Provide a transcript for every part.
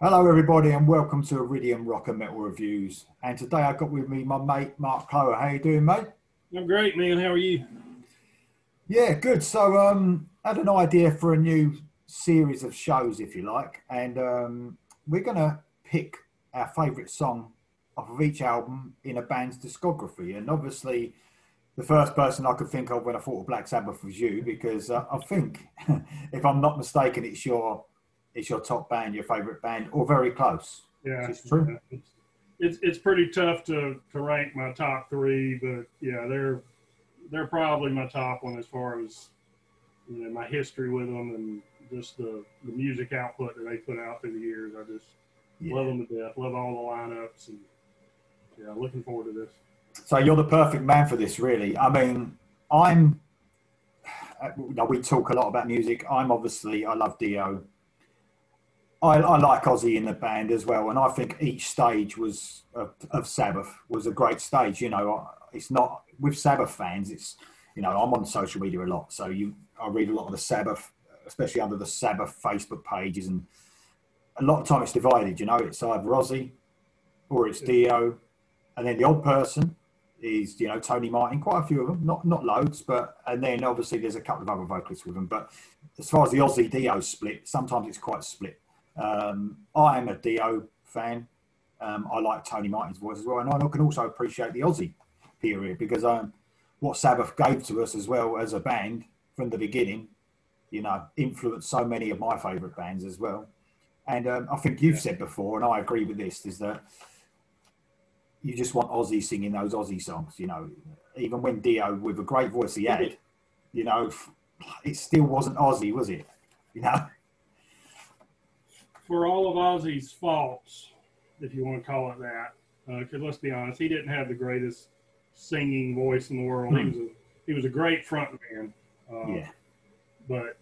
Hello, everybody, and welcome to Iridium Rock and Metal Reviews. And today I got with me my mate Mark Cloer. How you doing, mate? I'm great, man. How are you? Yeah, good. So, I had an idea for a new series of shows, if you like, and we're gonna pick our favourite song off of each album in a band's discography. And obviously, the first person I could think of when I thought of Black Sabbath was you, because I think, if I'm not mistaken, it's your top band, your favourite band, or very close. Is Yeah, this true? yeah. It's pretty tough to rank my top three, but yeah, they're probably my top one as far as my history with them and just the music output that they put out through the years. I just love Yeah. them to death. Love all the lineups, and yeah, looking forward to this. So you're the perfect man for this, really. I mean, I'm. We talk a lot about music. I love Dio. I like Ozzy in the band as well, and I think each stage of Sabbath was a great stage. It's not with Sabbath fans. I'm on social media a lot, so I read a lot of the Sabbath, especially under the Sabbath Facebook pages, and a lot of time it's divided. It's either Ozzy or it's Yeah, Dio, and then the odd person is Tony Martin, quite a few of them, not loads, but and then obviously there's a couple of other vocalists with them. But as far as the Ozzy Dio split, sometimes it's quite split. I am a Dio fan. I like Tony Martin's voice as well, and I can also appreciate the Ozzy period because what Sabbath gave to us as well as a band from the beginning, influenced so many of my favourite bands as well. And I think you've yeah, said before, and I agree with this, is that you just want Ozzy singing those Ozzy songs. Even when Dio, with a great voice he had, you know, it still wasn't Ozzy, was it? You know, for all of Ozzy's faults, if you want to call it that, because let's be honest, he didn't have the greatest singing voice in the world. He Hmm. was a great front man, uh, Yeah, but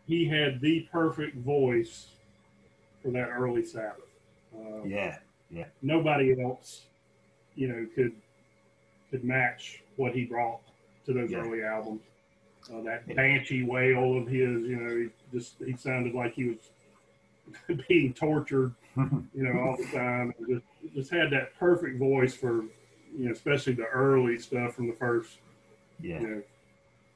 he had the perfect voice for that early Sabbath. Uh, yeah, yeah, Nobody else, could match what he brought to those yeah, early albums. That yeah. banshee wail of his, he sounded like he was being tortured, all the time. And just had that perfect voice for, especially the early stuff from the first, Yeah, you know,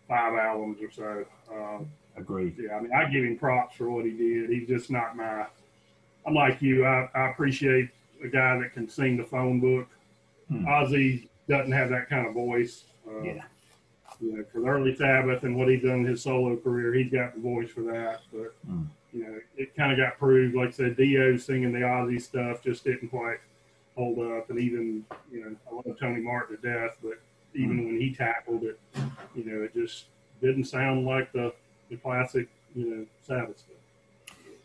five albums or so. agreed. Yeah, I mean, I give him props for what he did. He's just not my. I'm like you. I appreciate a guy that can sing the phone book. Hmm. Ozzy doesn't have that kind of voice. Yeah, For the early Sabbath and what he's done in his solo career, he's got the voice for that. But hmm. it kind of got proved. Like I said, Dio singing the Ozzy stuff just didn't quite hold up. And even, I love Tony Martin to death, but Hmm. even when he tackled it, it just didn't sound like the classic, Sabbath stuff.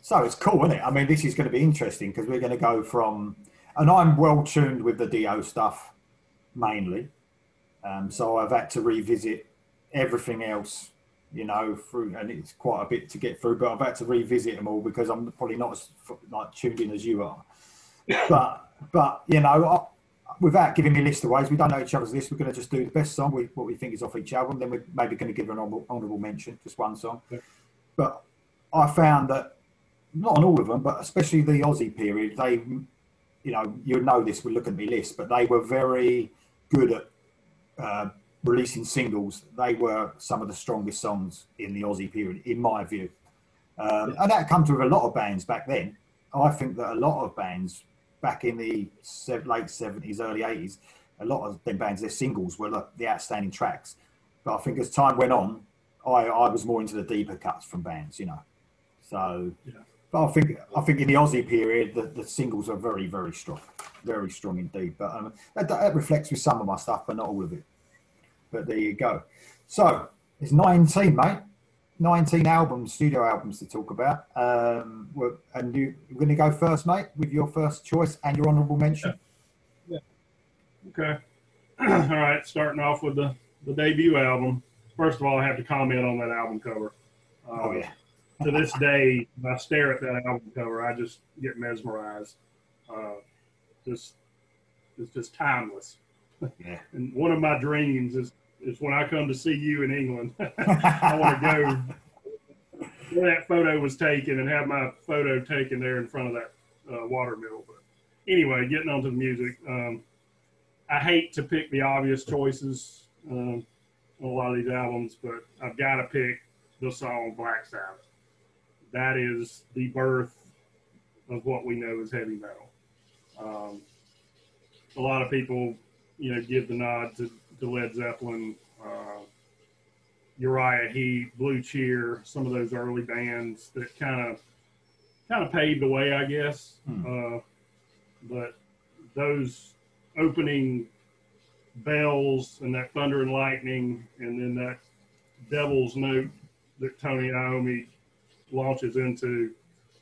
So it's cool, isn't it? I mean, this is going to be interesting because we're going to go from, and I'm well tuned with the Dio stuff mainly. So I've had to revisit everything else, through, and it's quite a bit to get through. But I've had to revisit them all because I'm probably not as like tuned in as you are. But without giving me a list of ways, we don't know each other's list. We're going to just do the best song, what we think is off each album. Then we're maybe going to give an honourable mention, just one song. But I found that not on all of them, but especially the Aussie period, you know this. We're looking at my list, but they were very good at uh, releasing singles. They were some of the strongest songs in the Aussie period, in my view. Yeah, And that comes with a lot of bands back then. I think that a lot of bands back in the late 70s, early 80s, a lot of them bands, their singles were like the outstanding tracks. But I think as time went on, I was more into the deeper cuts from bands. So, yeah. but I think in the Aussie period, the singles are very strong indeed. But that reflects with some of my stuff, but not all of it. But there you go. So it's 19, mate. 19 albums, studio albums to talk about. And you're going to go first, mate, with your first choice and your honourable mention. Yeah. Okay. All right. Starting off with the debut album. First of all, I have to comment on that album cover. Oh Uh, yeah, to this day, when I stare at that album cover, I just get mesmerized. Uh, just It's just timeless. yeah. And one of my dreams is when I come to see you in England, I want to go where that photo was taken and have my photo taken there in front of Watermill. But anyway, getting on to the music. I hate to pick the obvious choices on a lot of these albums, but I've got to pick the song Black Sabbath. That is the birth of what we know as heavy metal. A lot of people, give the nod to Led Zeppelin, Uriah Heep, Blue Cheer, some of those early bands that kind of paved the way, I guess. But those opening bells and that thunder and lightning, and then that devil's note that Tony Iommi launches into,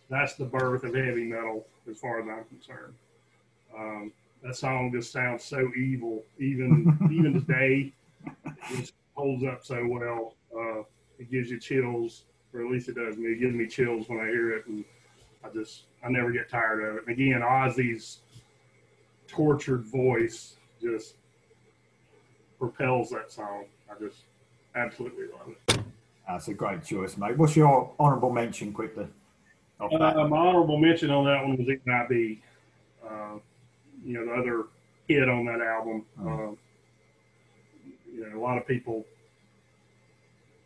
that's the birth of heavy metal as far as I'm concerned. That song just sounds so evil, even today. It just holds up so well. It gives you chills, or at least it does me. It gives me chills when I hear it, and I never get tired of it. And again, Ozzy's tortured voice just propels that song. I just absolutely love it. That's a great choice, mate. What's your honourable mention, quickly? My honourable mention on that one was NIB. The other hit on that album. A lot of people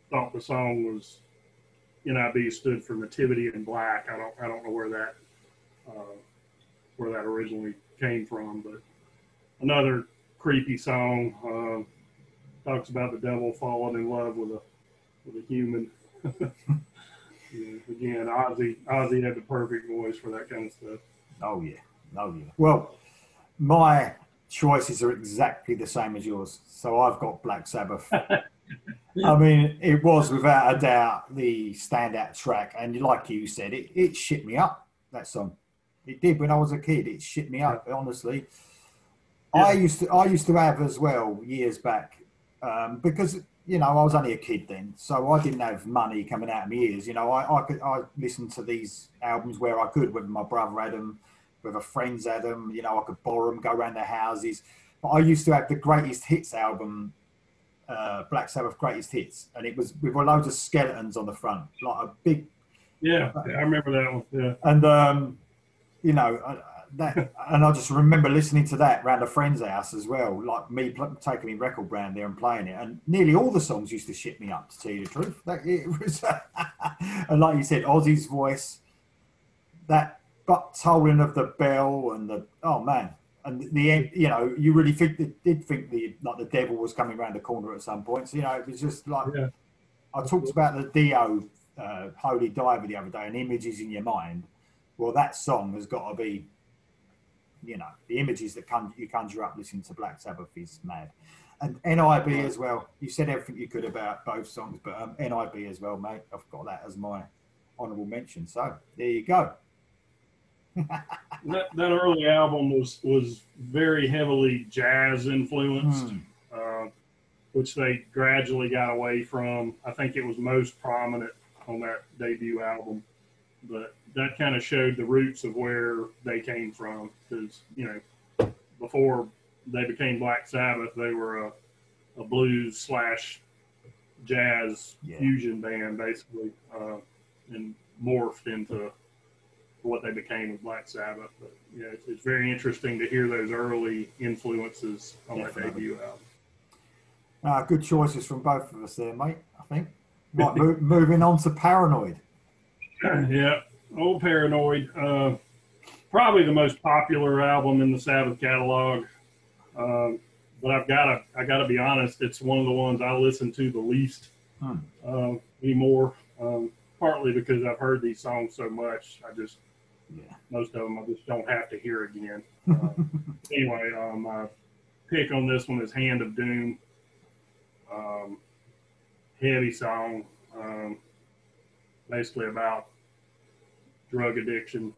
thought the song was NIB stood for Nativity in Black. I don't know where that originally came from, but another creepy song. Talks about the devil falling in love with a human. Again, Ozzy had the perfect voice for that kind of stuff. Oh yeah. Well, my choices are exactly the same as yours. So I've got Black Sabbath. I mean, it was without a doubt the standout track, and like you said, it shit me up, that song. It did when I was a kid. It shit me up, honestly. Yeah. I used to have as well years back, because I was only a kid then, so I didn't have money coming out of my ears. I listened to these albums where I could, whether my brother had them, whether friends had them. I could borrow them, go around their houses. But I used to have the Greatest Hits album, Black Sabbath Greatest Hits, and it was with loads of skeletons on the front, like a big. Yeah, I remember that one. Yeah, and and I just remember listening to that around a friend's house as well, like me taking my record round there and playing it, and nearly all the songs used to shit me up, to tell you the truth. It was, and like you said, Ozzy's voice, that tolling of the bell, and and the end, you really think the devil was coming around the corner at some point. So it was just like, yeah. I talked about the Dio Holy Diver the other day, and images in your mind. Well, that song has got to be, the images that you conjure up listening to Black Sabbath is mad. And NIB as well. You said everything you could about both songs, but NIB as well, mate. I've got that as my honourable mention. So there you go. that early album was very heavily jazz influenced, which they gradually got away from. I think it was most prominent on that debut album, but that kind of showed the roots of where they came from, because before they became Black Sabbath, they were a blues / jazz fusion band, basically, and morphed into what they became with Black Sabbath. But it's very interesting to hear those early influences on that debut album. Good choices from both of us there, mate, I think. Right, moving on to Paranoid. Yeah, old Paranoid. Probably the most popular album in the Sabbath catalog. But I gotta be honest, it's one of the ones I listen to the least anymore. Partly because I've heard these songs so much, most of them I just don't have to hear again. Anyway, my pick on this one is Hand of Doom. Heavy song, basically about drug addiction,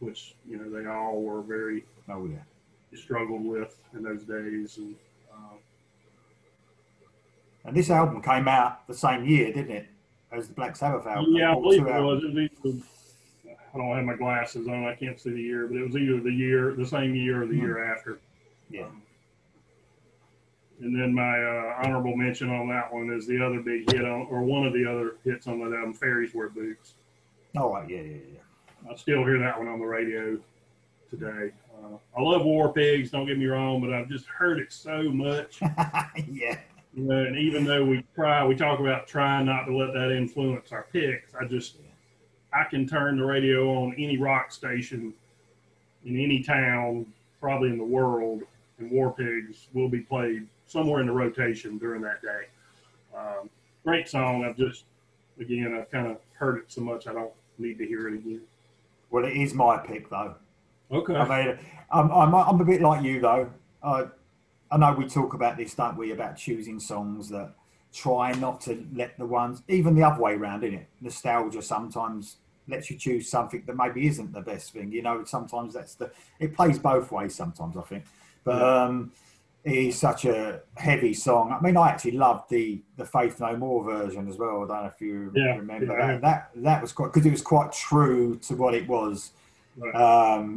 which they all were very struggled with in those days. And this album came out the same year, didn't it, as the Black Sabbath album? Yeah, I believe it was. I don't have my glasses on, I can't see the year, but it was either the same year or the year after. Yeah. And then my honorable mention on that one is the other big hit or one of the other hits on that album, Fairies Wear Boots. Oh, yeah. I still hear that one on the radio today. I love War Pigs, don't get me wrong, but I've just heard it so much. Yeah. You know, and even though we talk about trying not to let that influence our picks, I can turn the radio on any rock station in any town, probably in the world, and War Pigs will be played somewhere in the rotation during that day. Great song. I've kind of heard it so much I don't need to hear it again. Well, it is my pick, though. Okay. I mean, I'm a bit like you, though. I know we talk about this, don't we, about choosing songs that try not to let the ones, even the other way around, innit? Nostalgia sometimes lets you choose something that maybe isn't the best thing. You know, sometimes it plays both ways sometimes, I think. But it is such a heavy song. I mean, I actually loved the Faith No More version as well. I don't know if you remember that. That was quite, because it was quite true to what it was. Right.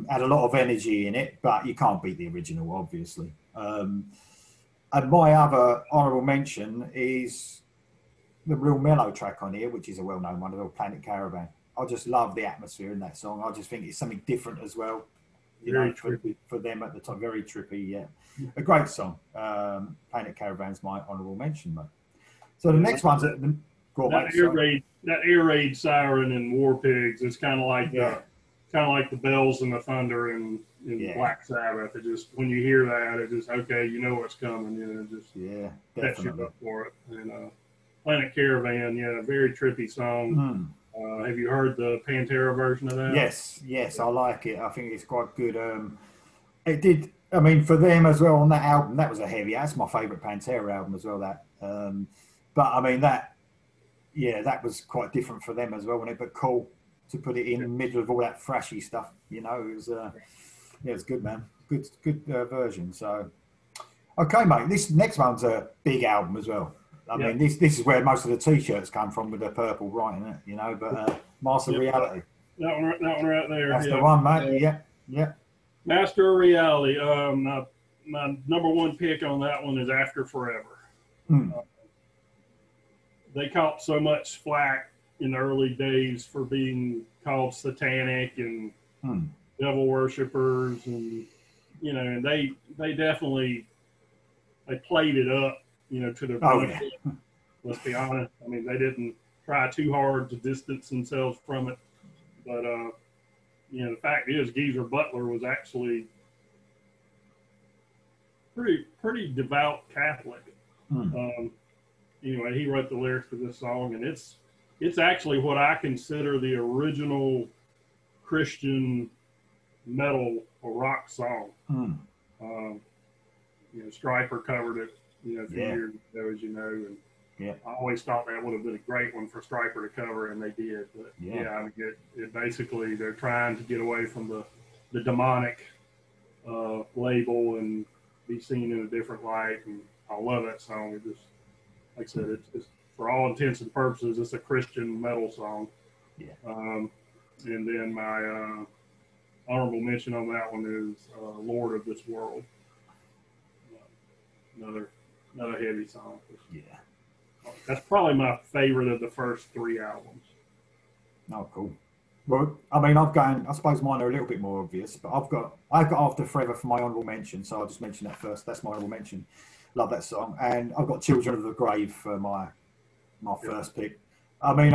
Had a lot of energy in it, but you can't beat the original, obviously. And my other honourable mention is the real mellow track on here, which is a well-known one, the Planet Caravan. I just love the atmosphere in that song. I just think it's something different as well. Very trippy for them at the time. Very trippy, yeah. A great song. Planet Caravan's my honourable mention, mate. So the next one's that air raid siren in War Pigs is kind of like the bells and the thunder in Black Sabbath. It just, when you hear that, it just, okay, you know what's coming. You know, just sets you up for it. And Planet Caravan, very trippy song. Have you heard the Pantera version of that? Yes, I like it. I think it's quite good. It did. I mean, for them as well on that album, that was a heavy. That's my favourite Pantera album as well. That, but I mean that was quite different for them as well, wasn't it? But cool to put it in the middle of all that thrashy stuff. You know, it was it's good, man. Good version. So, okay, mate. This next one's a big album as well. I mean, this is where most of the T-shirts come from, with the purple writing it, you know. But Master of Reality. That one right there. That's the one, mate. Yeah. Master of Reality. My number one pick on that one is After Forever. They caught so much flack in the early days for being called satanic and devil worshippers, and and they definitely played it up. To their benefit. Let's be honest. I mean, they didn't try too hard to distance themselves from it. But, the fact is, Geezer Butler was actually pretty devout Catholic. Anyway, he wrote the lyrics for this song, and it's actually what I consider the original Christian metal or rock song. Stryper covered it. A few years ago, as you know, and I always thought that would have been a great one for Stryper to cover, and they did. But I mean, it basically, they're trying to get away from the demonic label and be seen in a different light. And I love that song. It just, like I said, it's for all intents and purposes, it's a Christian metal song. And then my honorable mention on that one is Lord of This World. Another heavy song. That's probably my favorite of the first three albums. Oh, cool. Well, I mean, I suppose mine are a little bit more obvious, but I've got After Forever for my honourable mention, so I'll just mention that first. That's my honourable mention. Love that song. And I've got Children of the Grave for my first pick. I mean,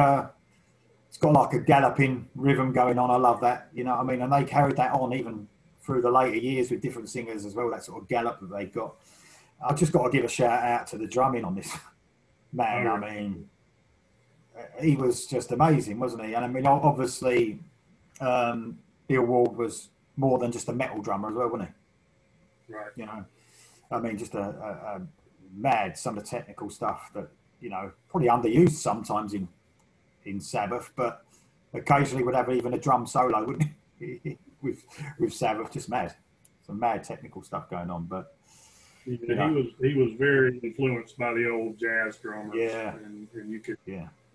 it's got like a galloping rhythm going on. I love that. You know what I mean? And they carried that on even through the later years with different singers as well, that sort of gallop that they've got. I've just got to give a shout out to the drumming on this man. I mean, he was just amazing, wasn't he? And I mean, obviously, Bill Ward was more than just a metal drummer as well, wasn't he? Right. You know, I mean, just a mad, some of the technical stuff that, probably underused sometimes in Sabbath, but occasionally would have even a drum solo, wouldn't he? with Sabbath, just mad. Some mad technical stuff going on, but he was very influenced by the old jazz drummers. Yeah. And you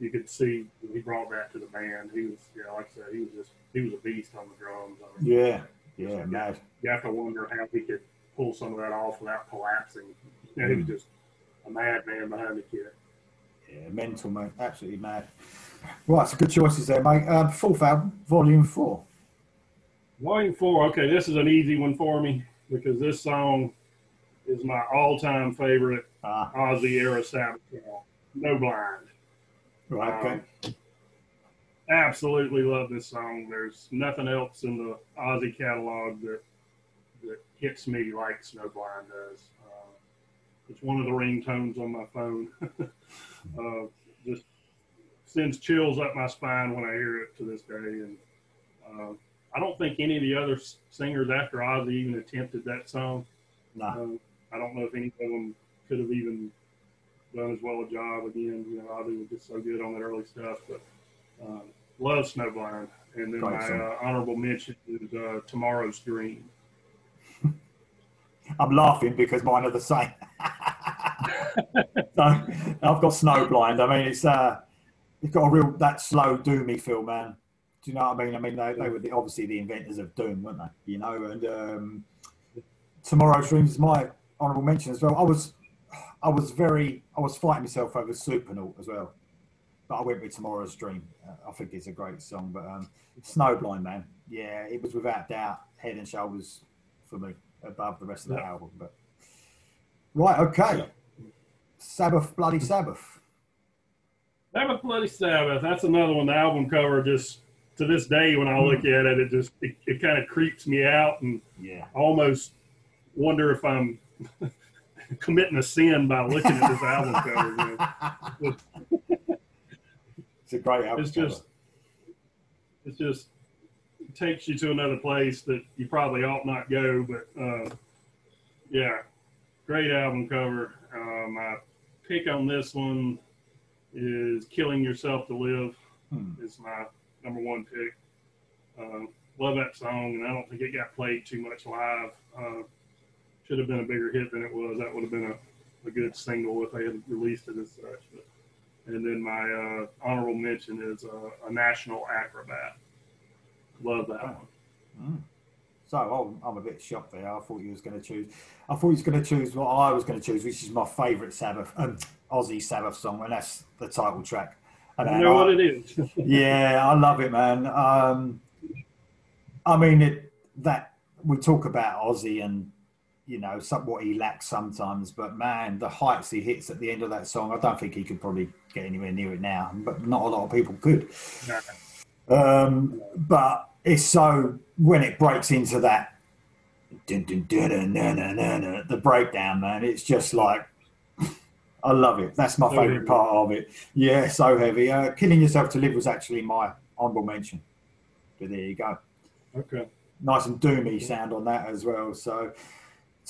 could see he brought that to the band. He was, like I said, he was a beast on the drums. I mean, mad. You have to wonder how he could pull some of that off without collapsing. He was just a madman behind the kit. Yeah, mental, mate. Absolutely mad. Right, some good choices there, mate. Fourth album, Volume 4. Volume 4. Okay, this is an easy one for me because this song is my all-time favorite Ah, Ozzy era Sabbath song. No Blind. right, okay. Um, Absolutely love this song. There's nothing else in the Ozzy catalog that hits me like Snowblind does. It's one of the ringtones on my phone. Just sends chills up my spine when I hear it to this day. And uh, I don't think any of the other singers after Ozzy even attempted that song. No, I don't know if any of them could have even done as well a job again. You know, Ozzy was just so good on that early stuff. But uh, love Snowblind. And then great my song. honorable mention is Tomorrow's Dream. I'm laughing because mine are the same. So I've got Snowblind. I mean, it's got a real that slow doomy feel, man. Do you know what I mean? I mean, they were obviously the inventors of doom, weren't they? You know, and Tomorrow's Dreams is my honourable mention as well. I was fighting myself over Supernaut as well, but I went with Tomorrow's Dream. I think it's a great song, but Snowblind, man, yeah, it was without doubt head and shoulders for me above the rest of the Yeah. album. But right, okay, Sabbath, Bloody Sabbath. Sabbath Bloody Sabbath. That's another one. The album cover just to this day when I look at it, it kind of creeps me out, and Yeah. I almost wonder if I'm committing a sin by looking at this album cover. You know? It's a great album It's cover. just it takes you to another place that you probably ought not go. But yeah, great album cover. My pick on this one is Killing Yourself to Live. Is my number one pick. Love that song, and I don't think it got played too much live. Should have been a bigger hit than it was. That would have been a good single if they had released it as such. But, and then my honorable mention is A National Acrobat. Love that one. So I'm a bit shocked there. I thought you was going to choose. I thought you was going to choose what I was going to choose, which is my favourite Sabbath, Ozzy Sabbath song, and that's the title track. And I know what it is. yeah, I love it, man. I mean, that we talk about Ozzy and you know what he lacks sometimes, but man, the heights he hits at the end of that song, I don't think he could probably get anywhere near it now. But not a lot of people could. But it's so when it breaks into that the breakdown, man, it's just like I love it. That's my favourite part of it. Yeah, so heavy. Killing Yourself to Live was actually my honourable mention. But there you go. Okay. Nice and doomy sound on that as well. So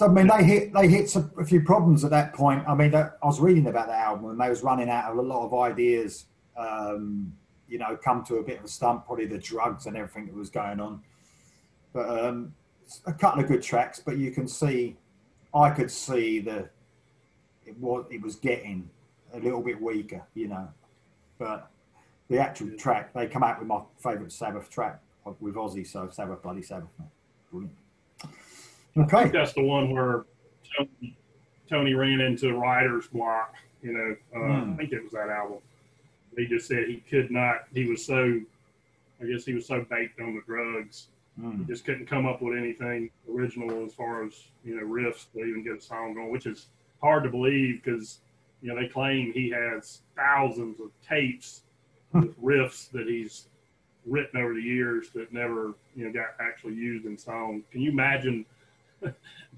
I mean, they hit a few problems at that point. I mean, I was reading about that album and they was running out of a lot of ideas. You know, come to a bit of a stump, probably the drugs and everything that was going on. But a couple of good tracks, but you can see, I could see it was getting a little bit weaker, you know. But the actual track, they come out with my favourite Sabbath track with Ozzy, so Sabbath, Bloody Sabbath, man. Brilliant. Okay. I think that's the one where Tony ran into writer's block. You know, I think it was that album. He just said he could not. He was so, I guess he was so baked on the drugs. He just couldn't come up with anything original as far as riffs to even get a song going, which is hard to believe because they claim he has thousands of tapes with riffs that he's written over the years that never got actually used in songs. Can you imagine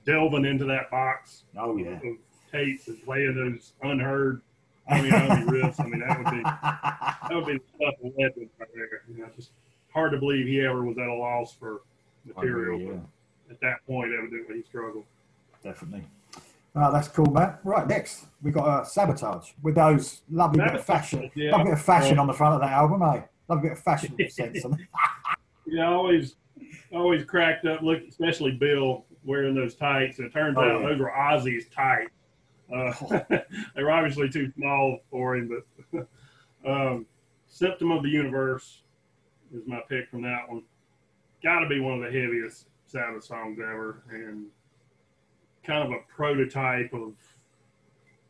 delving into that box of tapes and playing those unheard riffs? I mean, that would be the stuff of legend right there. Just hard to believe he ever was at a loss for material. But at that point, evidently, he struggled. Definitely. Oh, that's cool, Matt. Right, next we got Sabotage with those lovely bit of fashion, lovely bit of fashion on the front of that album, eh? Lovely bit of fashion sense on it. Yeah, I always cracked up, especially Bill wearing those tights. It turns out those were Ozzy's tights. They were obviously too small for him, but Symptom of the Universe is my pick from that one. Got to be one of the heaviest Sabbath songs ever, and kind of a prototype of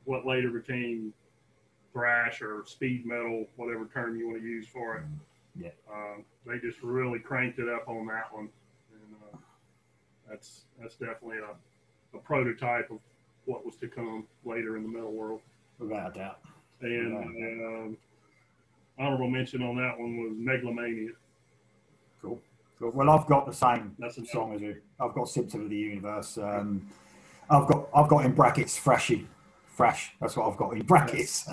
what later became thrash or speed metal, whatever term you want to use for it. Yeah. They just really cranked it up on that one, and that's definitely a prototype of what was to come later in the metal world. Without a doubt. And honorable mention on that one was Megalomania. Cool. Well, I've got the same song as you. I've got Symptom of the Universe. I've got in brackets Thrashy. Thrash. That's what I've got in brackets.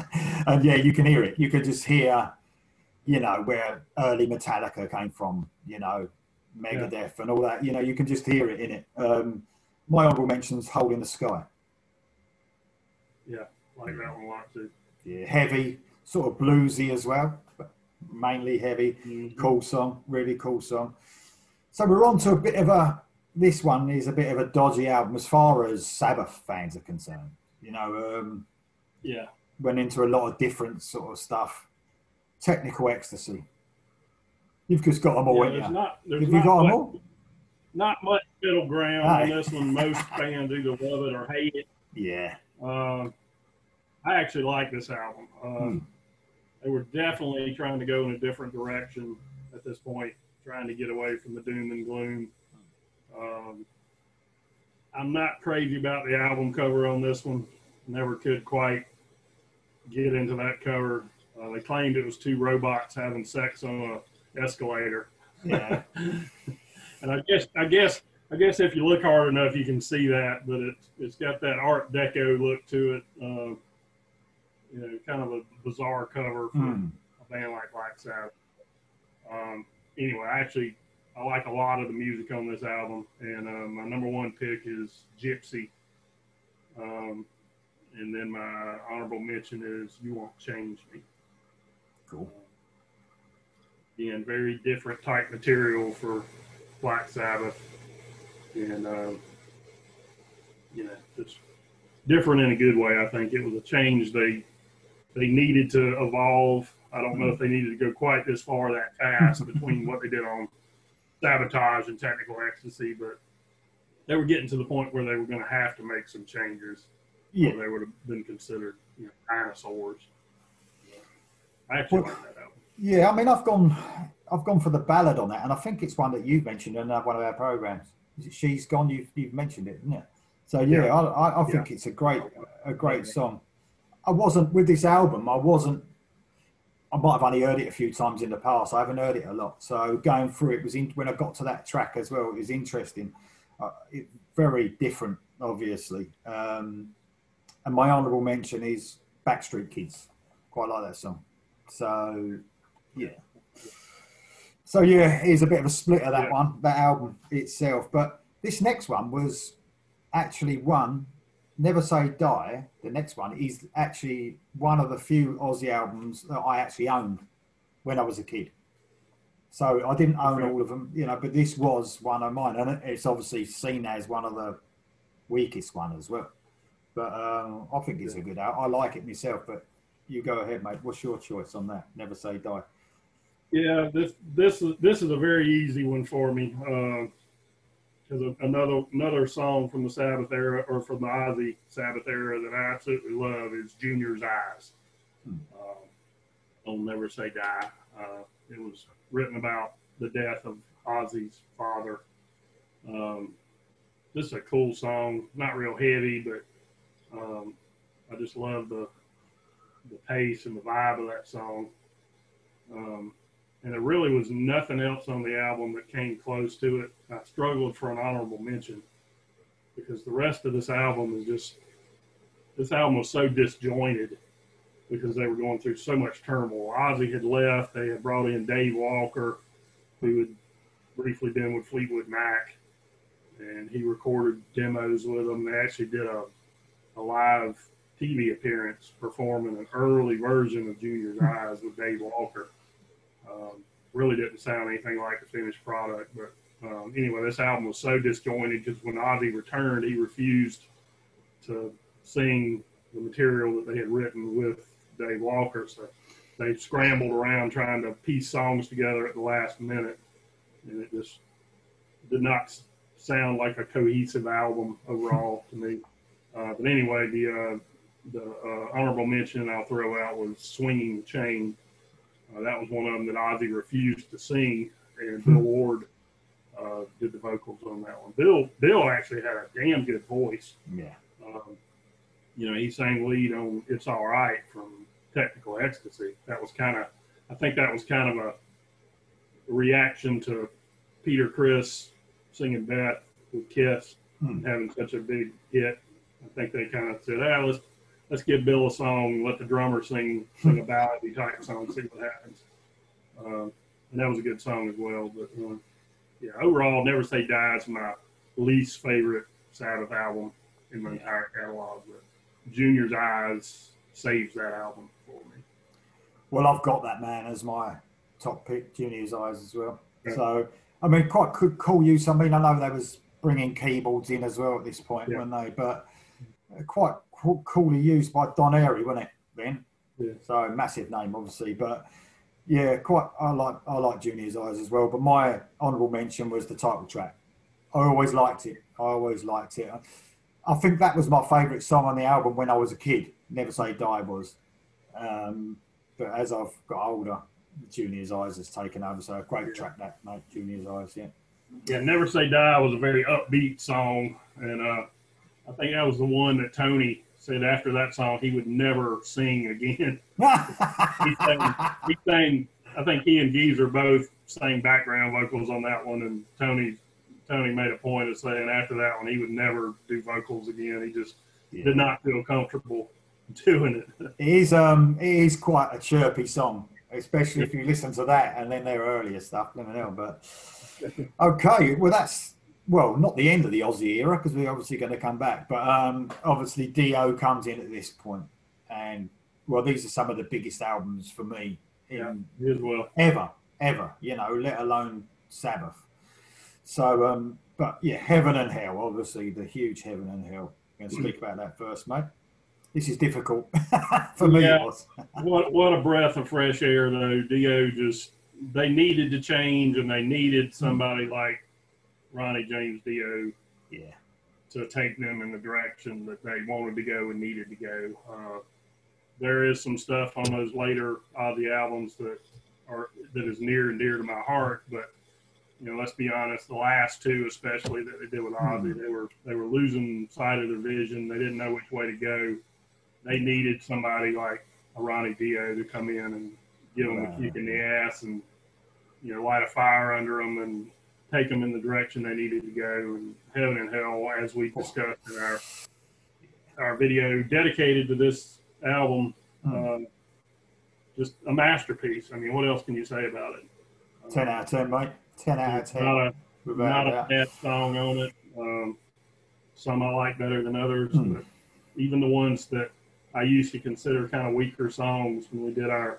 And yeah, you can hear it. You can just hear, where early Metallica came from. Megadeth and all that. You can just hear it in it. My honorable mentions Hole in the Sky. Yeah, like that one a lot too. Yeah, heavy, sort of bluesy as well, but mainly heavy. Mm-hmm. Cool song, really cool song. So we're on to this one is a bit of a dodgy album as far as Sabbath fans are concerned. Went into a lot of different sort of stuff. Technical Ecstasy. You've just got them all, haven't you? Have you got them all? Not much middle ground on this one. Most fans either love it or hate it. Yeah. I actually like this album. They were definitely trying to go in a different direction at this point, trying to get away from the doom and gloom. I'm not crazy about the album cover on this one. Never could quite get into that cover. They claimed it was two robots having sex on an escalator. Yeah. And I guess if you look hard enough, you can see that, but it's got that Art Deco look to it. Kind of a bizarre cover for a band like Black Sabbath. Anyway, I like a lot of the music on this album, and my number one pick is Gypsy. And then my honorable mention is You Won't Change Me. Cool. Again, very different type material for Black Sabbath, and just different in a good way. I think it was a change they needed to evolve. I don't know if they needed to go quite this far that fast between what they did on Sabotage and Technical Ecstasy, but they were getting to the point where they were going to have to make some changes. Yeah, or they would have been considered dinosaurs. I actually like that album. Yeah, I mean, I've gone for the ballad on that, and I think it's one that you've mentioned in one of our programs. Is it She's Gone? You've mentioned it, isn't it? So yeah. I think it's a great song. I wasn't with this album. I might have only heard it a few times in the past. I haven't heard it a lot. So going through it was when I got to that track as well. It was interesting. Very different, obviously. And my honourable mention is Backstreet Kids. Quite like that song. So yeah. So yeah, here's a bit of a split of that one, that album itself. But this next one was actually one. Never Say Die, the next one, is actually one of the few Aussie albums that I actually owned when I was a kid. So I didn't own all of them, but this was one of mine. And it's obviously seen as one of the weakest one as well. But I think it's a good album. I like it myself, but you go ahead, mate. What's your choice on that? Never Say Die. Yeah, this is a very easy one for me. Because another song from the Sabbath era, or from the Ozzy Sabbath era, that I absolutely love is Junior's Eyes. I'll Never Say Die. It was written about the death of Ozzy's father. This is a cool song, not real heavy, but I just love the pace and the vibe of that song. And there really was nothing else on the album that came close to it. I struggled for an honorable mention because the rest of this album was so disjointed because they were going through so much turmoil. Ozzy had left. They had brought in Dave Walker, who had briefly been with Fleetwood Mac, and he recorded demos with them. They actually did a live TV appearance performing an early version of Junior's Eyes with Dave Walker. Really didn't sound anything like the finished product, but anyway, this album was so disjointed because when Ozzy returned, he refused to sing the material that they had written with Dave Walker. So they scrambled around trying to piece songs together at the last minute, and it just did not sound like a cohesive album overall to me. But anyway, honorable mention I'll throw out was "Swinging the Chain." That was one of them that Ozzy refused to sing, and Bill Ward did the vocals on that one. Bill actually had a damn good voice. Yeah. He sang lead on "It's All Right" from Technical Ecstasy. I think that was kind of a reaction to Peter Criss singing Beth with Kiss, having such a big hit. I think they kind of said, let's give Bill a song, let the drummer sing a ballad type song, see what happens. And that was a good song as well. But overall, Never Say Die is my least favorite Sabbath album in my entire catalog. But Junior's Eyes saves that album for me. Well, I've got that, man, as my top pick, Junior's Eyes as well. Yeah. So, I mean, quite cool use. I mean, I know they was bringing keyboards in as well at this point, weren't they? But quite coolly used by Don Airy, wasn't it, then? Yeah. So, massive name, obviously. But, yeah, I like Junior's Eyes as well. But my honourable mention was the title track. I always liked it. I think that was my favourite song on the album when I was a kid. Never Say Die was. But as I've got older, Junior's Eyes has taken over. So a great track, that, mate, Junior's Eyes, yeah. Yeah, Never Say Die was a very upbeat song. And I think that was the one that Tony said after that song he would never sing again. he sang, I think he and Geezer both sang background vocals on that one. And Tony made a point of saying after that one he would never do vocals again. He just did not feel comfortable doing it. It is quite a chirpy song, especially if you listen to that and then their earlier stuff. Let me know. But okay, well that's not the end of the Aussie era because we're obviously going to come back. But obviously Dio comes in at this point, and these are some of the biggest albums for me ever. Let alone Sabbath. So, but yeah, Heaven and Hell, obviously the huge Heaven and Hell. I'm going to speak about that first, mate. This is difficult for me. It was. What a breath of fresh air, though. Dio they needed to change, and they needed somebody like Ronnie James Dio to take them in the direction that they wanted to go and needed to go. There is some stuff on those later Ozzy albums that is near and dear to my heart, but let's be honest, the last two especially that they did with Ozzy, they were losing sight of their vision. They didn't know which way to go. They needed somebody like a Ronnie Dio to come in and give them a kick in the ass and light a fire under them and take them in the direction they needed to go. And Heaven and Hell, as we discussed in our video dedicated to this album, just a masterpiece. I mean, what else can you say about it? 10 out of 10, mate. 10 out of 10. Not a bad song on it. Some I like better than others, but even the ones that I used to consider kind of weaker songs when we did our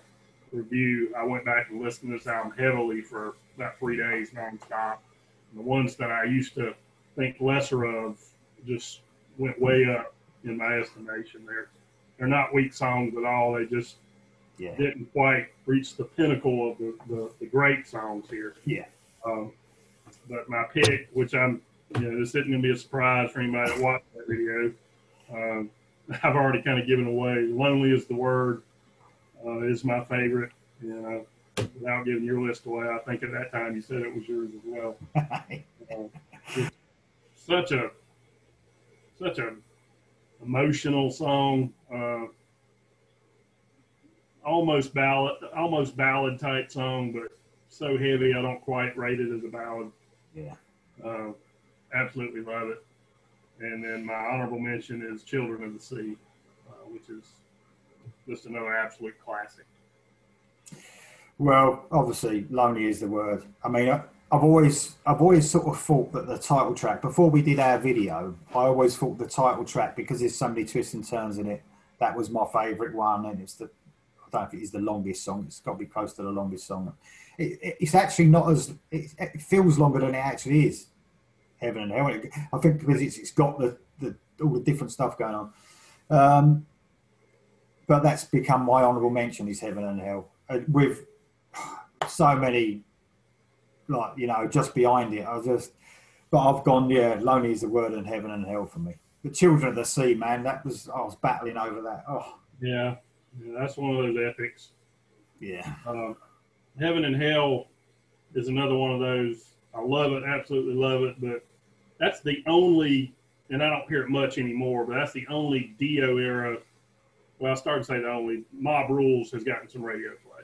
review, I went back and listened to this album heavily for about 3 days nonstop. And the ones that I used to think lesser of just went way up in my estimation. They're not weak songs at all. They just didn't quite reach the pinnacle of the great songs here. Yeah. But my pick, which this isn't going to be a surprise for anybody that watched that video, I've already kind of given away. Lonely is the Word is my favorite. Without giving your list away, I think at that time you said it was yours as well. Such a emotional song, almost ballad type song, but so heavy I don't quite rate it as a ballad. Yeah. Absolutely love it. And then my honorable mention is Children of the Sea, which is just another absolute classic. Well, obviously, Lonely is the Word. I mean, I've always sort of thought that the title track, before we did our video, I always thought the title track, because there's so many twists and turns in it, that was my favourite one. And I don't know if it is the longest song. It's got to be close to the longest song. It's actually not as, it feels longer than it actually is. Heaven and Hell. I think because it's got all the different stuff going on. But that's become my honourable mention is Heaven and Hell. With so many, just behind it. But I've gone, Lonely is the Word and Heaven and Hell for me. the Children of the Sea, man. I was battling over that. Oh, yeah, that's one of those epics. yeah. Heaven and Hell is another one of those. I love it, absolutely love it, but that's the only, and I don't hear it much anymore, but that's the only Dio era. Well, I started to say the only. Mob Rules has gotten some radio play.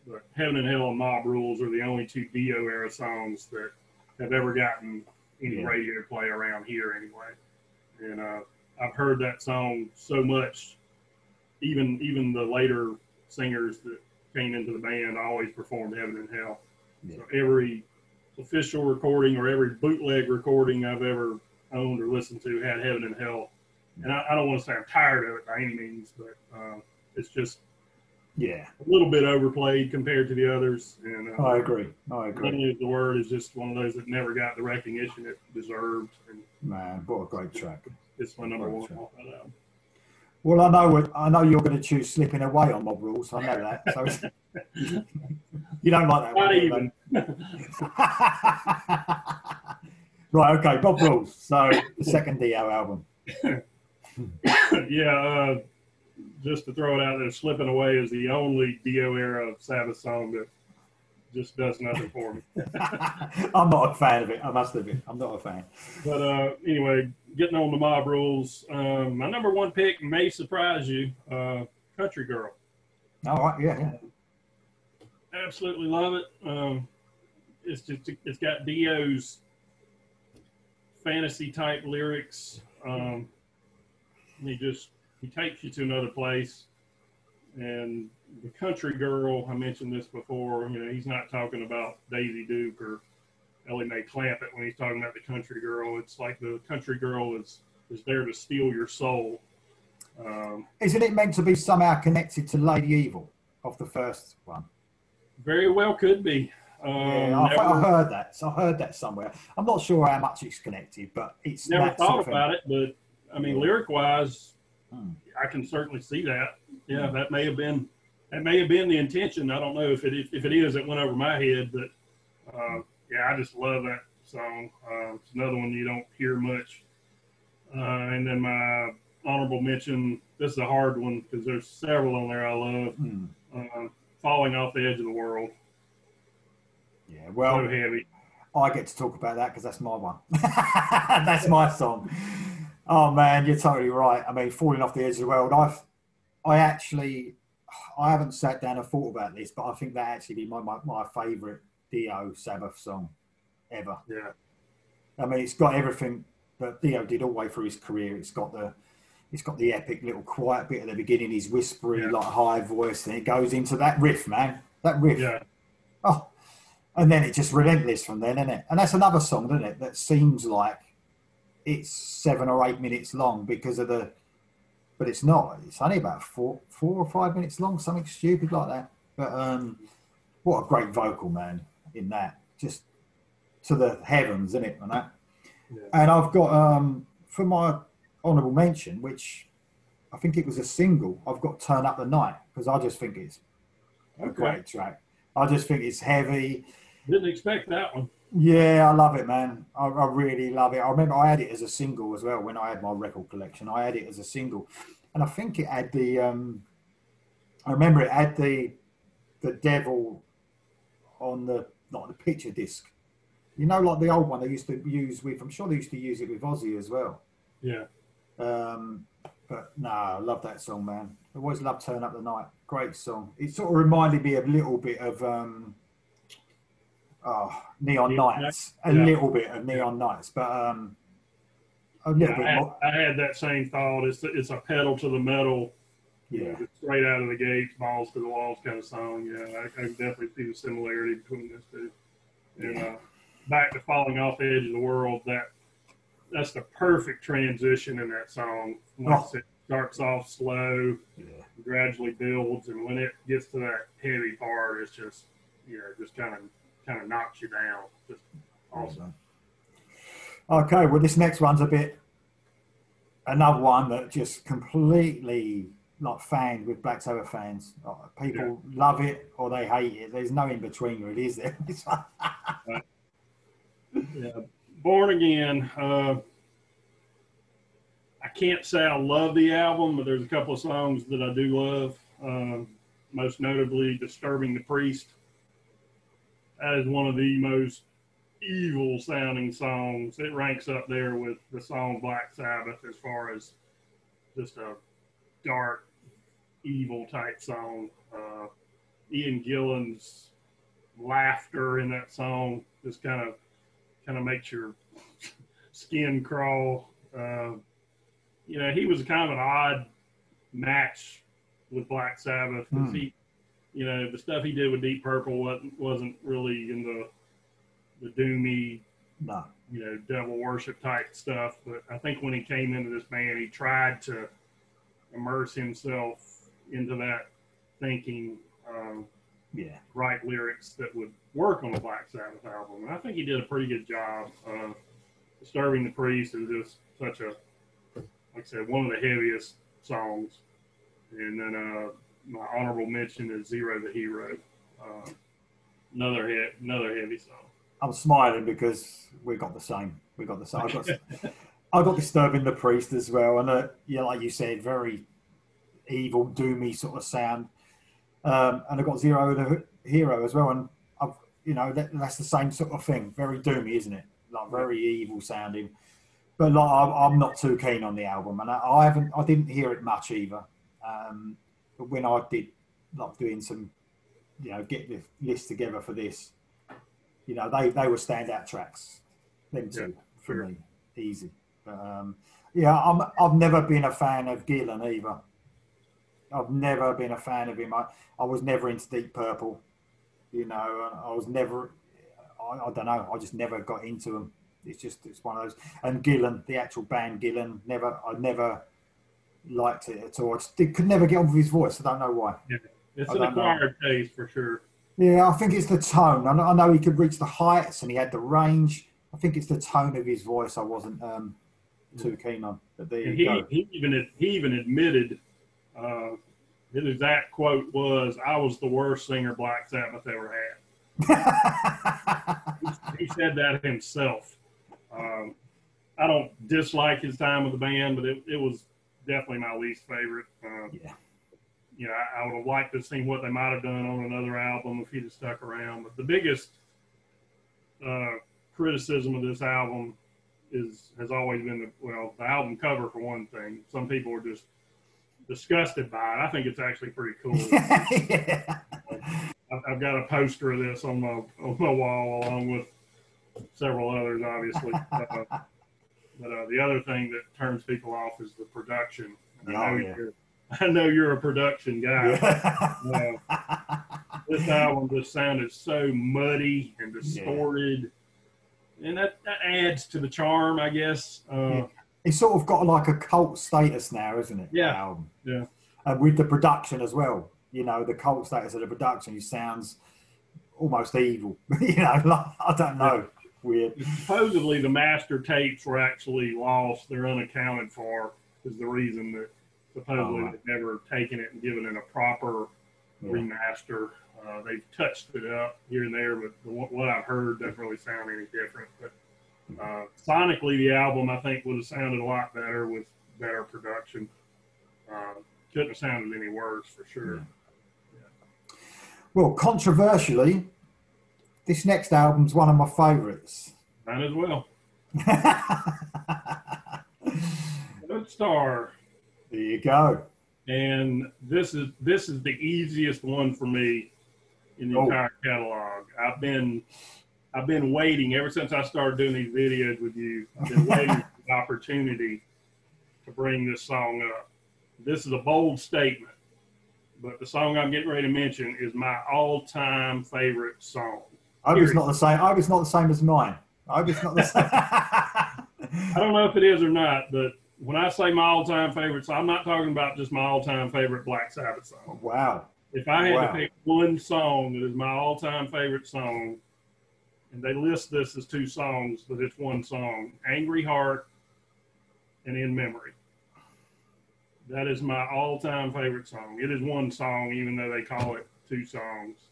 But Heaven and Hell and Mob Rules are the only two Dio era songs that have ever gotten any radio play around here anyway. And I've heard that song so much. Even the later singers that came into the band always performed Heaven and Hell. Yeah. So every official recording or every bootleg recording I've ever owned or listened to had Heaven and Hell. And I don't want to say I'm tired of it by any means, but it's just a little bit overplayed compared to the others. And I agree. Is the Word is just one of those that never got the recognition it deserved. And man, what a great track! It's my number one off that album. Well, I know you're going to choose Slipping Away on Mob Rules. I know that. So you don't like that Not one, even. Right, okay, Mob Rules. So the second Dio album. Just to throw it out there, Slipping Away is the only Dio era Sabbath song that just does nothing for me. I'm not a fan of it, I must admit. I'm not a fan. But anyway, getting on the Mob Rules, my number one pick may surprise you, Country Girl. All right, yeah. Absolutely love it. It's got Dio's fantasy type lyrics. He takes you to another place. And the Country Girl, I mentioned this before, he's not talking about Daisy Duke or Ellie Mae Clampett when he's talking about the Country Girl. It's like the Country Girl is there to steal your soul. Isn't it meant to be somehow connected to Lady Evil of the first one? Very well could be. I heard that. So I heard that somewhere. I'm not sure how much it's connected, but it's never thought about it. But I mean, lyric-wise, I can certainly see that. Yeah, that may have been the intention. I don't know if it is. It went over my head, but I just love that song. It's another one you don't hear much. And then my honorable mention. This is a hard one because there's several on there I love. Falling Off the Edge of the World. Yeah, well, so heavy. I get to talk about that because that's my one. That's my song. Oh man, you're totally right. I mean, Falling Off the Edge of the World. I haven't sat down and thought about this, but I think that actually be my favourite Dio Sabbath song ever. Yeah. I mean, it's got everything that Dio did all the way through his career. It's got the epic little quiet bit at the beginning, his whispery, like high voice, and it goes into that riff, man. That riff. Yeah. Oh, and then it's just relentless from then, isn't it? And that's another song, isn't it? That seems like it's 7 or 8 minutes long because of but it's not. It's only about 4 or 5 minutes long, something stupid like that. But what a great vocal, man, in that. Just to the heavens, isn't it, on that? Yeah. And I've got, for my honourable mention, which I think it was a single, I've got Turn Up the Night, because I just think it's a great track. I just think it's heavy. Didn't expect that one. Yeah, I love it, man. I really love it. I remember I had it as a single as well when I had my record collection. I had it as a single. And I think it had the, I remember it had the devil on not the picture disc. You know, like the old one they used to use with, I'm sure they used to use it with Ozzy as well. Yeah. But no, I love that song, man. I always loved Turn Up the Night. Great song. It sort of reminded me of a little bit of Neon Nights. A little bit of Neon Nights, but a little bit more. I had that same thought. It's a pedal to the metal. Yeah. Straight out of the gates, balls to the walls kind of song. Yeah, I can definitely see the similarity between those two. And back to Falling Off the Edge of the World, that's the perfect transition in that song. It starts off slow, gradually builds, and when it gets to that heavy part, it's just just kind of knocks you down. Just awesome. Okay, well, this next one's another one that just completely fanned with Black Sabbath fans. People love it or they hate it. There's no in between, really, is there? Born Again. I can't say I love the album, but there's a couple of songs that I do love. Most notably, "Disturbing the Priest." That is one of the most evil sounding songs. It ranks up there with the song Black Sabbath as far as just a dark, evil type song. Ian Gillan's laughter in that song just kind of makes your skin crawl. You know, he was kind of an odd match with Black Sabbath because he, you know, the stuff he did with Deep Purple wasn't really in the doomy, no, you know, devil worship type stuff. But I think when he came into this band, he tried to immerse himself into that thinking, write lyrics that would work on the Black Sabbath album. And I think he did a pretty good job. "Disturbing the Priest" is just such a, like I said, one of the heaviest songs. And then my honorable mention is "Zero the Hero." Another heavy song. I'm smiling because we got the same. I got "Disturbing the Priest" as well, and yeah, like you said, very evil, doomy sort of sound. And I got "Zero the Hero" as well, and you know, that's the same sort of thing. Very doomy, isn't it? Like very evil sounding. But like, I'm not too keen on the album, and I didn't hear it much either. But when I did, like doing some, you know, get the list together for this, you know, they were standout tracks. Them two for me, easy. But yeah, I've never been a fan of Gillan either. I've never been a fan of him. I was never into Deep Purple, you know. I was never. I don't know. I just never got into him. It's one of those. And Gillan, the actual band Gillan, I never liked it at all. Could never get on with his voice. I don't know why. Yeah. It's an acquired taste for sure. Yeah, I think it's the tone. I know he could reach the heights and he had the range. I think it's the tone of his voice I wasn't too keen on. But there you go. He even admitted, his exact quote was, "I was the worst singer Black Sabbath ever had." He said that himself. I don't dislike his time with the band, but it was definitely my least favorite. You know, I would have liked to have seen what they might have done on another album if he'd have stuck around. But the biggest criticism of this album has always been the album cover, for one thing. Some people are just disgusted by it. I think it's actually pretty cool. Yeah. I've got a poster of this on my wall along with several others, obviously. But the other thing that turns people off is the production. I know you're a production guy. This album just sounded so muddy and distorted, and that adds to the charm, I guess. It's sort of got like a cult status now, isn't it? Yeah. Album. Yeah. With the production as well. You know, the cult status of the production, it sounds almost evil. You know, like, I don't know. Weird. Supposedly the master tapes were actually lost. They're unaccounted for, is the reason that supposedly they've never taken it and given it a proper remaster. They've touched it up here and there, but what I've heard doesn't really sound any different. But sonically, the album, I think, would have sounded a lot better with better production. Couldn't have sounded any worse, for sure. Yeah. Well, controversially, this next album's one of my favourites. Mine as well. Good Star. There you go. And this is the easiest one for me in the entire catalog. I've been waiting ever since I started doing these videos with you. I've been waiting for the opportunity to bring this song up. This is a bold statement, but the song I'm getting ready to mention is my all-time favorite song. I hope it's not the same. I hope it's not the same as mine. I hope it's not the same. I don't know if it is or not, but when I say my all-time favorite song, I'm not talking about just my all-time favorite Black Sabbath song. Wow. If I had to pick one song that is my all-time favorite song, and they list this as two songs, but it's one song, "Angry Heart" and "In Memory." That is my all-time favorite song. It is one song, even though they call it two songs.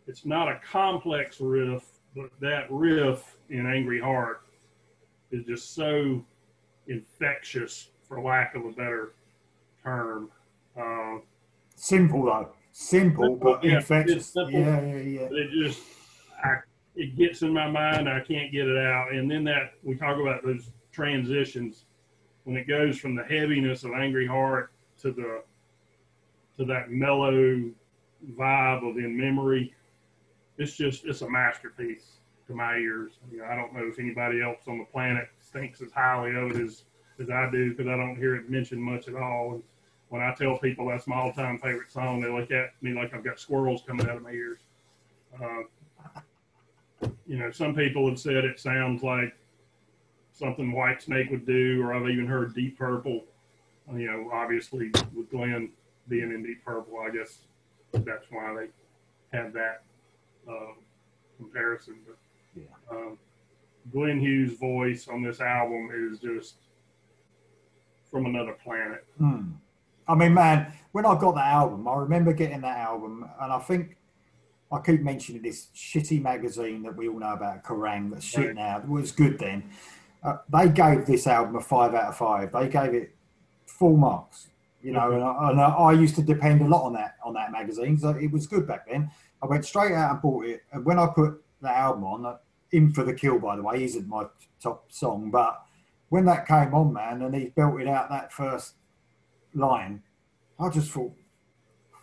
It's not a complex riff, but that riff in "Angry Heart" is just so infectious, for lack of a better term. Simple though, simple but Yeah, it's infectious. simple, Yeah. but it gets in my mind. I can't get it out. And then that we talk about those transitions when it goes from the heaviness of Angry Heart to that mellow vibe of In Memory. It's a masterpiece to my ears. I don't know if anybody else on the planet thinks as highly of it as I do, because I don't hear it mentioned much at all. And when I tell people that's my all-time favorite song, they look at me like I've got squirrels coming out of my ears. Some people have said it sounds like something Whitesnake would do, or I've even heard Deep Purple. Obviously with Glenn being in Deep Purple, I guess that's why they have that comparison. But Glenn Hughes' voice on this album is just from another planet. I mean, man, when I got that album, I remember getting that album, and I think I keep mentioning this shitty magazine that we all know about, Kerrang, that's shit right now. It was good then. They gave this album a 5 out of 5. They gave it full marks, and I used to depend a lot on that magazine. So it was good back then. I went straight out and bought it, and when I put the album on, "In for the Kill," by the way, isn't my top song, but when that came on, man, and he belted out that first line, I just thought,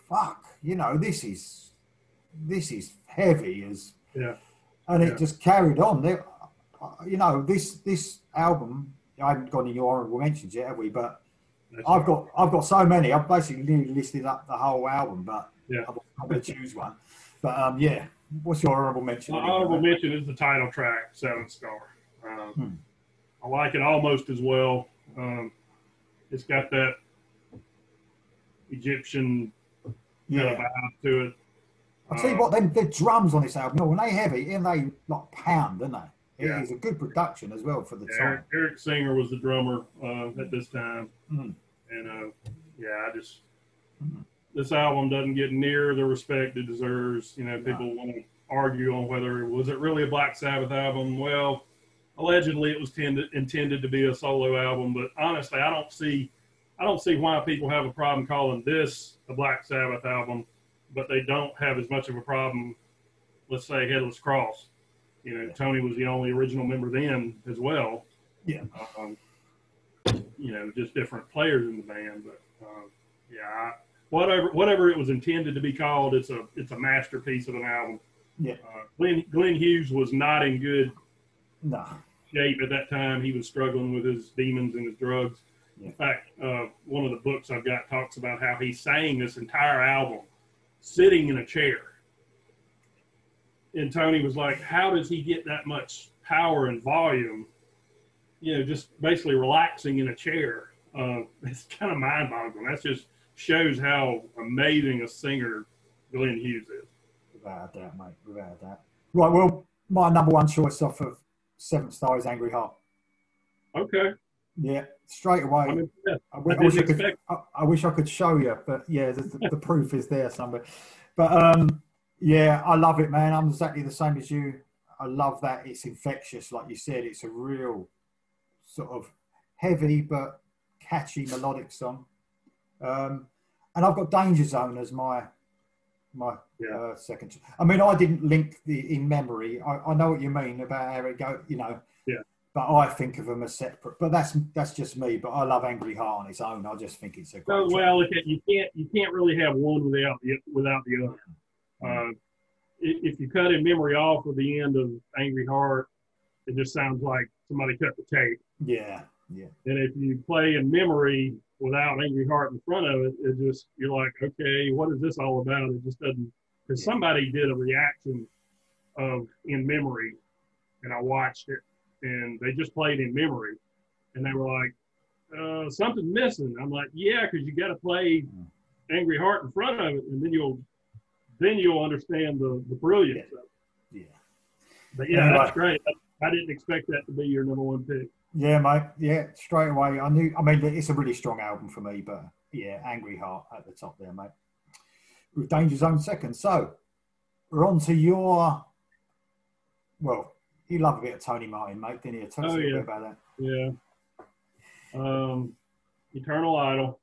fuck, this is heavy as, and it just carried on. This album, I haven't got any honorable mentions yet, have we? But I've got so many. I've basically nearly listed up the whole album, but I'm going to choose one. But what's your honorable mention? My honorable mention is the title track, Seventh Star. I like it almost as well. It's got that Egyptian kind of vibe to it. I'll tell you what, the drums on this album, when they heavy, and they like pound, don't they? It is a good production as well for the time. Eric Singer was the drummer at this time. And this album doesn't get near the respect it deserves. People want to argue on whether was it really a Black Sabbath album. Well, allegedly it was intended to be a solo album, but honestly, I don't see why people have a problem calling this a Black Sabbath album, but they don't have as much of a problem, let's say, Headless Cross. Tony was the only original member then as well. Just different players in the band, but whatever it was intended to be called, it's a masterpiece of an album. Glenn Hughes was not in good shape at that time. He was struggling with his demons and his drugs. In fact, one of the books I've got talks about how he sang this entire album sitting in a chair. And Tony was like, how does he get that much power and volume, just basically relaxing in a chair? It's kind of mind-boggling. That just shows how amazing a singer Glenn Hughes is. Without that, mate. Without that. Right, well, my number one choice off of Seventh Star is Angry Heart. Okay. Yeah, straight away. I wish I could show you, but the proof is there somewhere. But I love it, man. I'm exactly the same as you. I love that it's infectious, like you said. It's a real sort of heavy but catchy melodic song. And I've got Danger Zone as my second. I mean, I didn't link the In Memory. I know what you mean about how it goes, but I think of them as separate. But that's just me. But I love Angry Heart on its own. I just think it's a great track. You can't really have one without the other. If you cut In Memory off at the end of Angry Heart, it just sounds like somebody cut the tape. Yeah. And if you play In Memory without Angry Heart in front of it, you're like, okay, what is this all about? It just doesn't, because somebody did a reaction of In Memory, and I watched it, and they just played In Memory, and they were like, something's missing. I'm like, yeah, because you got to play Angry Heart in front of it, and then you'll understand the brilliance of it. Yeah. But anyway, that's great. I didn't expect that to be your number one pick. Yeah, mate. Yeah, straight away. I mean, it's a really strong album for me, but Angry Heart at the top there, mate. With Danger Zone second. So we're on to your. Well, you love a bit of Tony Martin, mate, didn't you? Tell us a bit about that. Yeah. Eternal Idol,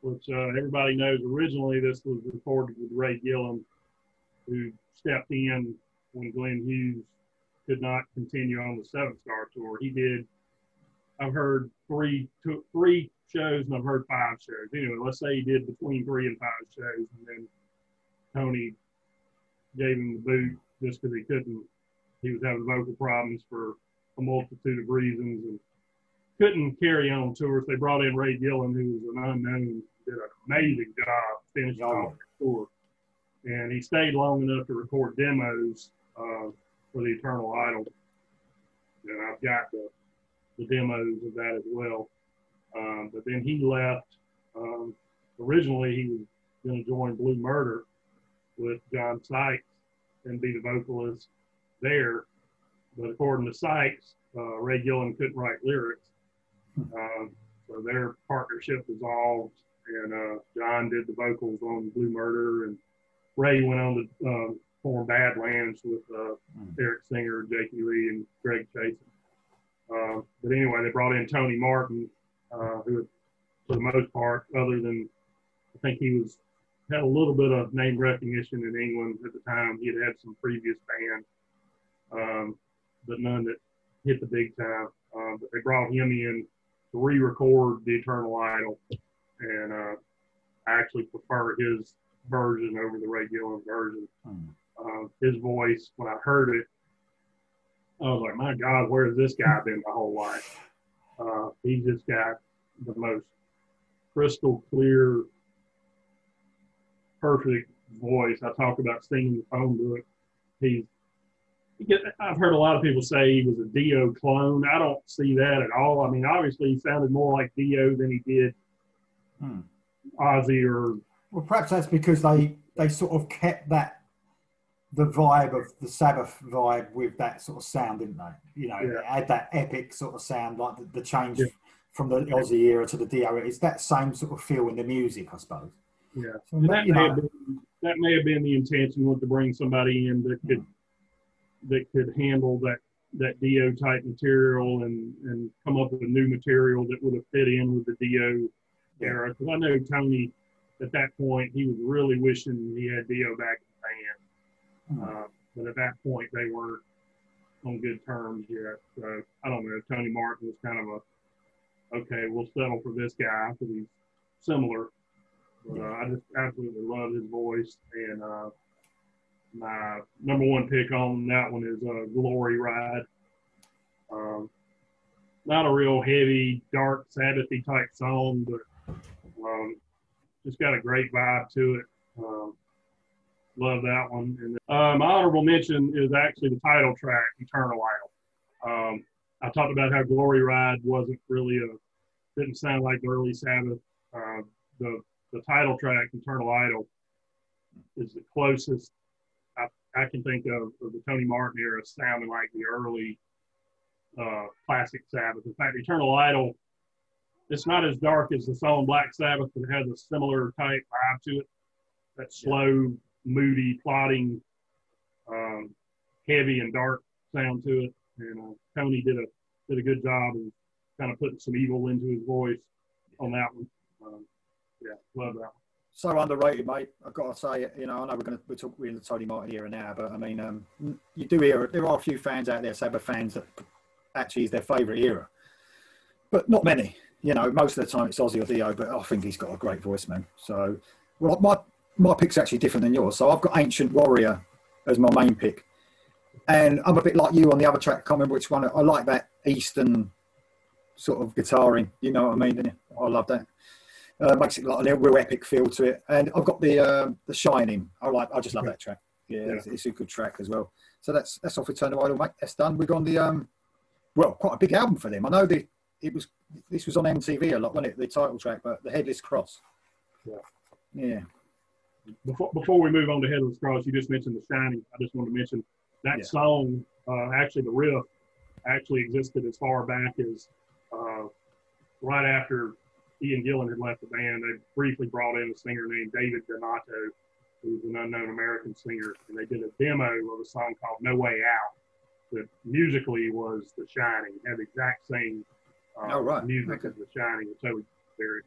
which everybody knows originally this was recorded with Ray Gillen, who stepped in when Glenn Hughes could not continue on the Seven Star Tour. He did, I've heard three shows and I've heard 5 shows. Anyway, let's say he did between 3 and 5 shows, and then Tony gave him the boot just because he was having vocal problems for a multitude of reasons and couldn't carry on tours. They brought in Ray Gillen, who was an unknown, did an amazing job finishing off the tour. And he stayed long enough to record demos for the Eternal Idol. And I've got the demos of that as well. But then he left. Originally, he was going to join Blue Murder with John Sykes and be the vocalist there. But according to Sykes, Ray Gillen couldn't write lyrics. So their partnership dissolved, and John did the vocals on Blue Murder, and Ray went on to form Badlands with Eric Singer, Jakey Lee, and Greg Chasen. But anyway, they brought in Tony Martin, who, for the most part, other than I think he had a little bit of name recognition in England at the time. He had some previous band, but none that hit the big time. But they brought him in to re-record the Eternal Idol, and I actually prefer his version over the Ray Gillen version. His voice, when I heard it, I was like, my God, where has this guy been my whole life? He just got the most crystal clear, perfect voice. I talk about singing the phone book. I've heard a lot of people say he was a Dio clone. I don't see that at all. I mean, obviously he sounded more like Dio than he did Ozzy or... Well, perhaps that's because they sort of kept the vibe of the Sabbath vibe with that sort of sound, didn't they? You know, It had that epic sort of sound, like the change from the Ozzy era to the Dio era. It's that same sort of feel in the music, I suppose. Yeah, so that may have been the intention, was to bring somebody in that could handle that Dio type material and come up with a new material that would have fit in with the Dio era. Because I know Tony, at that point, he was really wishing he had Dio back in the band. But at that point, they weren't on good terms yet. So I don't know. Tony Martin was kind of okay, we'll settle for this guy because he's similar. But I just absolutely love his voice. And my number one pick on that one is Glory Ride. Not a real heavy, dark, Sabbathy type song, but just got a great vibe to it. Love that one. And my honorable mention is actually the title track, Eternal Idol. I talked about how Glory Ride wasn't really didn't sound like the early Sabbath. The title track, Eternal Idol, is the closest I can think of the Tony Martin era sounding like the early classic Sabbath. In fact, Eternal Idol, it's not as dark as the song Black Sabbath, but it has a similar type vibe to it. That slow, moody, plodding, heavy and dark sound to it. And Tony did a good job of kind of putting some evil into his voice on that one. Love that one. So underrated, mate. I've got to say, I know we're in the Tony Martin era now, but I mean, you do hear there are a few fans out there, Sabbath fans, that actually is their favourite era, but not many. Most of the time it's Ozzy or Dio, but I think he's got a great voice, man. So, well, my pick's actually different than yours. So I've got Ancient Warrior as my main pick, and I'm a bit like you on the other track. I can't remember which one. I like that Eastern sort of guitaring. You know what I mean? I love that. Makes it like a real epic feel to it. And I've got the Shining. I just love that track. Yeah. It's a good track as well. So that's off Eternal Idol, mate. That's done. We've gone the quite a big album for them. I know this was on MTV a lot, wasn't it? The title track, but the Headless Cross. Yeah. Before we move on to Headless Cross, you just mentioned the Shining. I just want to mention that song. Actually, the riff actually existed as far back as right after Ian Gillan had left the band. They briefly brought in a singer named David Donato, who's an unknown American singer, and they did a demo of a song called No Way Out that musically was The Shining. It had the exact same Oh, right. Music Okay. of the Shining with Toby Spirit.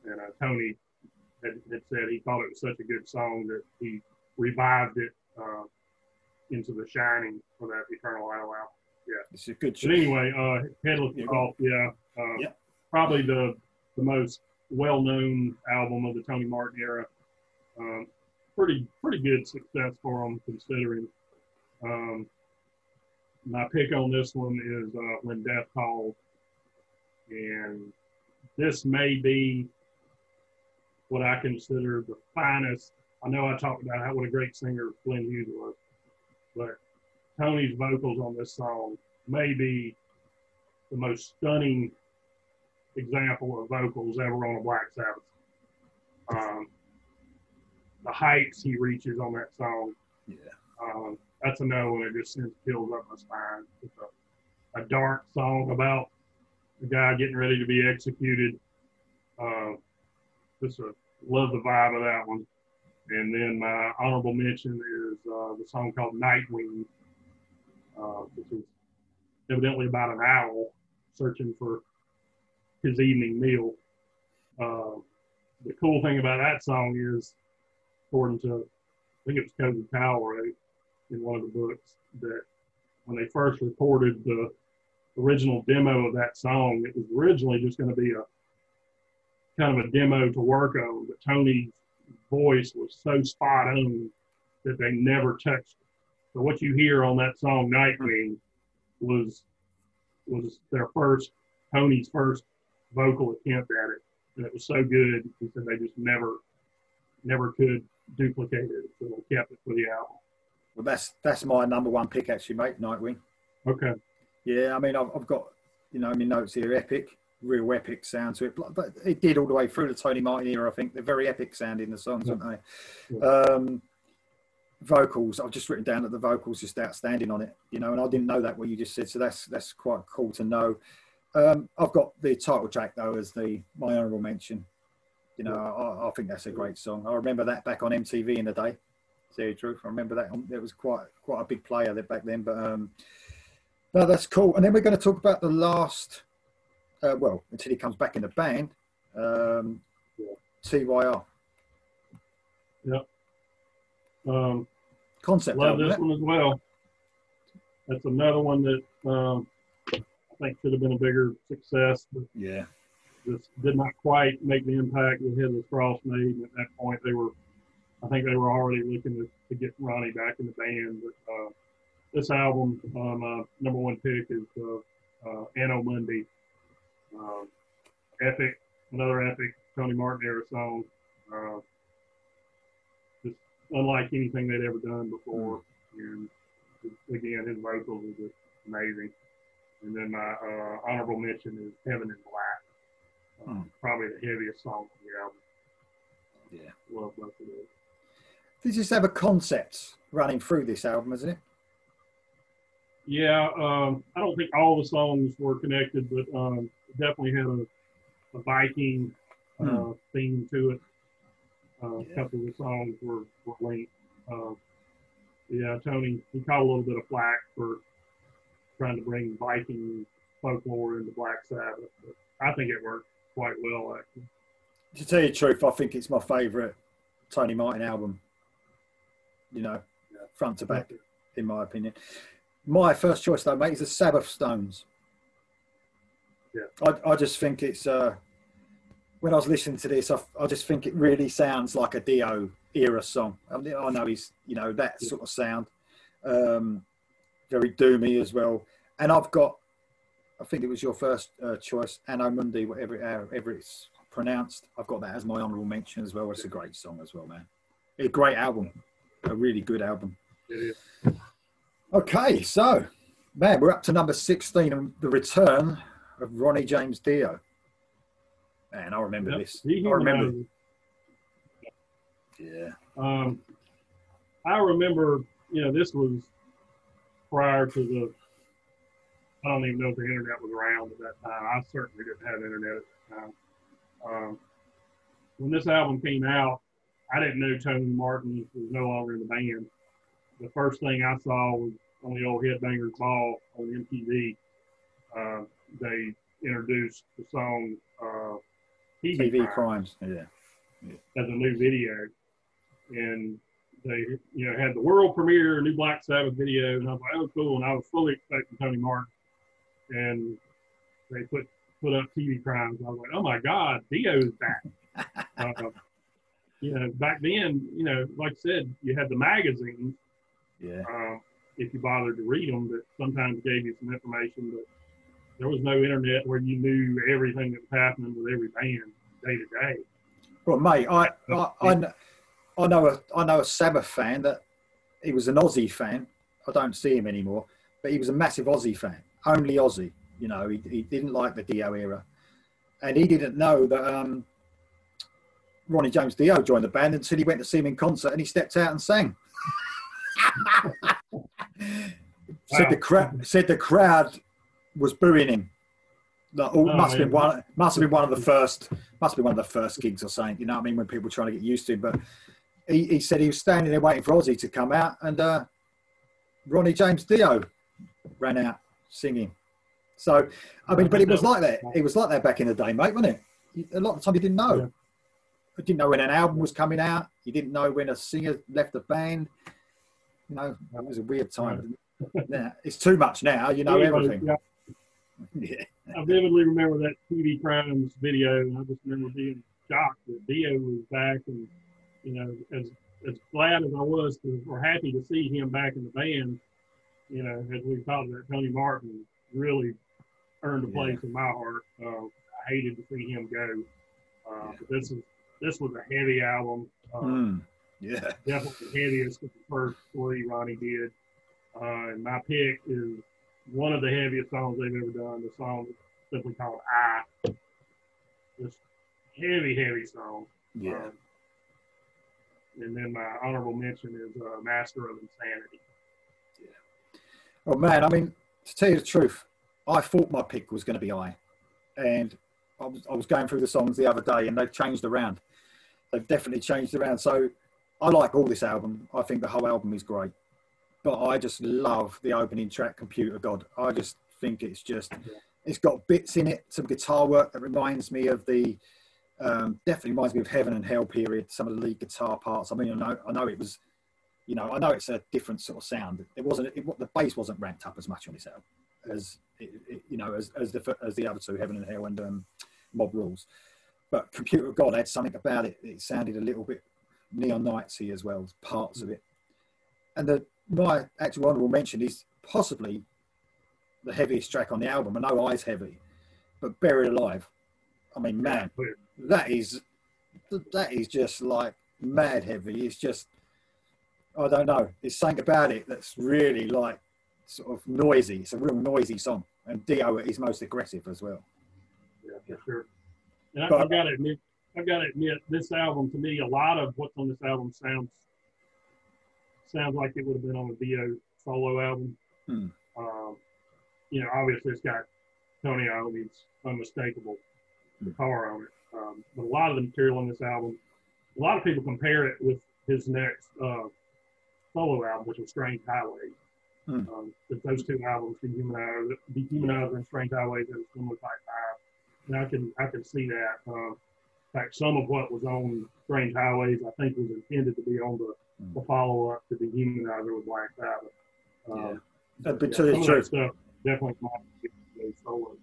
And Tony had said he thought it was such a good song that he revived it into The Shining for that Eternal Idol album. Yeah. It's a good But choice. anyway, Headless Cross, probably the most well-known album of the Tony Martin era. Pretty good success for him, considering. My pick on this one is When Death Calls, and this may be what I consider the finest. I know I talked about what a great singer Glenn Hughes was, but Tony's vocals on this song may be the most stunning example of vocals ever on a Black Sabbath. The heights he reaches on that song, that's another one that just sends chills up my spine. It's a dark song about a guy getting ready to be executed. Just love the vibe of that one. And then my honorable mention is the song called Nightwing, which is evidently about an owl searching for his evening meal. The cool thing about that song is, according to, I think it was Cozy Powell wrote in one of the books, that when they first recorded the original demo of that song, it was originally just going to be a kind of a demo to work on, but Tony's voice was so spot on that they never touched it. So what you hear on that song Nightwing was their Tony's first vocal attempt at it, and it was so good he said they just never could duplicate it, so they kept it for the album. Well, that's my number one pick, actually, mate. Nightwing. Okay. Yeah, I mean, I've got, my notes here, epic, real epic sound to it. But it did all the way through the Tony Martin era, I think. They're very epic sounding, the songs, aren't they? Yeah. Vocals, I've just written down that the vocals just outstanding on it, and I didn't know that what you just said, so that's quite cool to know. I've got the title track, though, as my honourable mention. I think that's a great song. I remember that back on MTV in the day. To tell you the truth, I remember that. It was quite a big player there back then. But no, that's cool. And then we're going to talk about the last. Until he comes back in the band, TYR. Yep. Concept. Love this one as well. That's another one that I think should have been a bigger success, but just did not quite make the impact that Headless Cross made. And at that point, I think they were already looking to get Ronnie back in the band. But this album, my number one pick is Anno Mundi. Epic, another epic Tony Martin era song. Just unlike anything they'd ever done before. And again, his vocals are just amazing. And then my honorable mention is Heaven in Black. Probably the heaviest song on the album. Yeah. Love both of those. They just have a concept running through this album, isn't it? Yeah, I don't think all the songs were connected, but definitely had a Viking theme to it. A couple of the songs were linked. Tony, he caught a little bit of flack for trying to bring Viking folklore into Black Sabbath, but I think it worked quite well, actually. To tell you the truth, I think it's my favourite Tony Martin album. Front to back, in my opinion. My first choice, though, mate, is the Sabbath Stones. Yeah. I just think it's, when I was listening to this, I just think it really sounds like a Dio era song. I know he's, that sort of sound. Very doomy as well. And I've got, I think it was your first choice, Anno Mundi, whatever it's pronounced. I've got that as my honourable mention as well. It's a great song as well, man. A great album. A really good album. It is. Okay, so, man, we're up to number 16, and the return of Ronnie James Dio. Man, I remember this. I remember. Yeah. I remember, this was prior to I don't even know if the internet was around at that time. I certainly didn't have internet at that time. When this album came out, I didn't know Tony Martin was no longer in the band. The first thing I saw was on the old Headbangers Ball on MTV. They introduced the song TV Crimes. Yeah. As a new video. And they, had the world premiere, new Black Sabbath video, and I was like, oh, cool. And I was fully expecting Tony Martin. And they put up TV Crimes. I was like, oh my God, Dio's back. Back then, like I said, you had the magazines. Yeah. If you bothered to read them, that sometimes gave you some information, but there was no internet where you knew everything that was happening with every band day to day. Well, mate, I know a Sabbath fan that he was an Aussie fan. I don't see him anymore, but he was a massive Aussie fan, only Aussie. He didn't like the Dio era, and he didn't know that Ronnie James Dio joined the band until he went to see him in concert, and he stepped out and sang. Said the crowd was booing him. Must have been one of the first gigs or something. You know what I mean? When people were trying to get used to him, but he said he was standing there waiting for Ozzy to come out, and Ronnie James Dio ran out singing. So I mean, but it was like that. It was like that back in the day, mate, wasn't it? A lot of the time you didn't know. You didn't know when an album was coming out. You didn't know when a singer left the band. It was a weird time. Now it's too much now. You know everything. Yeah. I vividly remember that TV Crimes video, and I just remember being shocked that Dio was back, and as glad as I was or happy to see him back in the band, as we talked about, Tony Martin really earned a place in my heart. I hated to see him go, but this was a heavy album. Definitely the heaviest of the first three Ronnie did, and my pick is one of the heaviest songs they've ever done. The song is simply called "I." Just heavy song. Yeah. And then my honorable mention is "Master of Insanity." Yeah. Well, man, I mean, to tell you the truth, I thought my pick was going to be "I," and I was going through the songs the other day, and they've changed around. They've definitely changed around. So I like all this album. I think the whole album is great. But I just love the opening track, Computer God. I just think it's got bits in it, some guitar work that reminds me of definitely reminds me of Heaven and Hell period, some of the lead guitar parts. I mean, I know it was, I know it's a different sort of sound. The bass wasn't ramped up as much on this album as the other two, Heaven and Hell and Mob Rules. But Computer God had something about it. It sounded a little bit Neon Nights-y as well, parts of it. And my actual honourable mention is possibly the heaviest track on the album. I know I's heavy, but Buried Alive, I mean, man, that is just like mad heavy. It's just, I don't know. There's something about it that's really like sort of noisy. It's a real noisy song. And Dio is most aggressive as well. Yeah, for sure. And I've got to admit, this album, to me, a lot of what's on this album sounds like it would have been on a Dio solo album. Obviously it's got Tony Iommi's unmistakable guitar on it. But a lot of the material on this album, a lot of people compare it with his next solo album, which was Strange Highways. That those two albums, Dehumanizer and Strange Highways, have a similar type vibe. And I can see that. In fact, some of what was on Strange Highways, I think, was intended to be on the follow-up to Dehumanizer with Black Sabbath. But to the truth, stuff definitely not solo.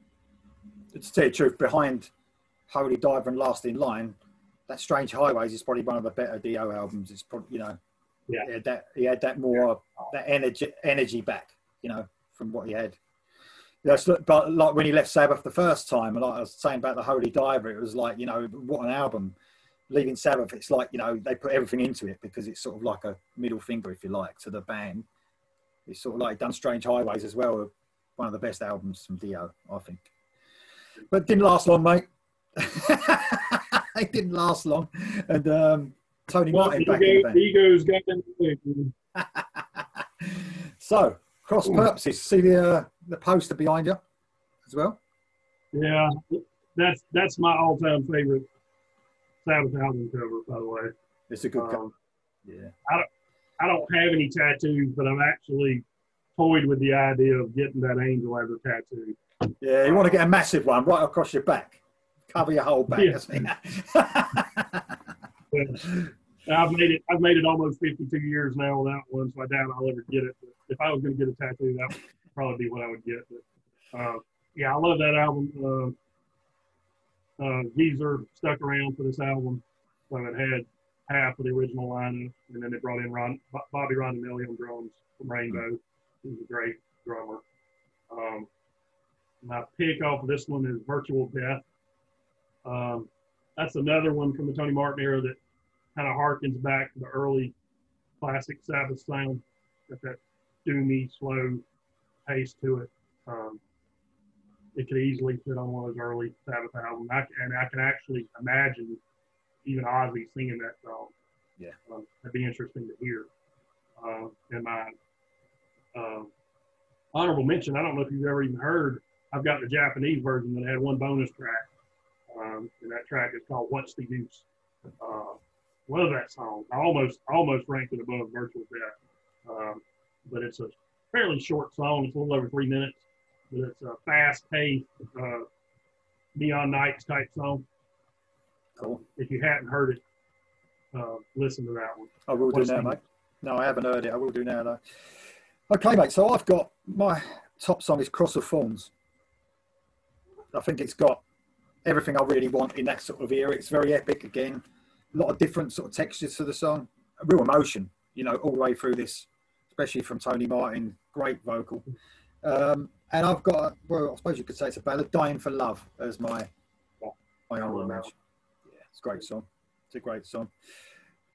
To tell you the truth, behind Holy Diver and Last in Line, that Strange Highways is probably one of the better Dio albums. It's probably, he had that more that energy back, from what he had. Yes, but like when he left Sabbath the first time, and like I was saying about the Holy Diver, it was like, what an album. Leaving Sabbath, it's like, they put everything into it because it's sort of like a middle finger, if you like, to the band. It's sort of like done Strange Highways as well, one of the best albums from Dio, I think. But it didn't last long, mate. It didn't last long. And Tony Martin back in the band. Ego's got them. So, Cross Purposes. See the poster behind you as well? Yeah, that's my all-time favorite Sabbath album cover, by the way. It's a good cover. Yeah. I don't have any tattoos, but I've actually toyed with the idea of getting that angel as a tattoo. Yeah, you want to get a massive one right across your back, cover your whole back. Yeah. I've made it almost 52 years now without one, so I doubt I'll ever get it. But if I was going to get a tattoo, that would probably be what I would get. But yeah, I love that album. Geezer stuck around for this album, so it had half of the original lineup, and then they brought in Bobby Rondinelli on drums from Rainbow. He's a great drummer. My pick off of this one is Virtual Death. That's another one from the Tony Martin era that kind of harkens back to the early classic Sabbath sound, got that doomy, slow pace to it. It could easily fit on one of those early Sabbath albums. I can actually imagine even Ozzy singing that song. Yeah. That'd be interesting to hear. And my honorable mention, I don't know if you've ever even heard, I've got the Japanese version that had one bonus track. And that track is called What's the Use? Love that song. I almost ranked it above Virtual Death. But it's a fairly short song. It's a little over 3 minutes. But it's a fast-paced Neon Nights type song. Cool. If you hadn't heard it, listen to that one. I will do now, mate. No, I haven't heard it. I will do now, though. Okay, mate. So I've got my top song is Cross of Thorns. I think it's got everything I really want in that sort of era. It's very epic again. A lot of different sort of textures to the song. A real emotion, you know, all the way through this, especially from Tony Martin. Great vocal. And I've got, well, I suppose you could say it's a ballad, Dying for Love, as my honorable mention. Yeah, it's a great song. It's a great song.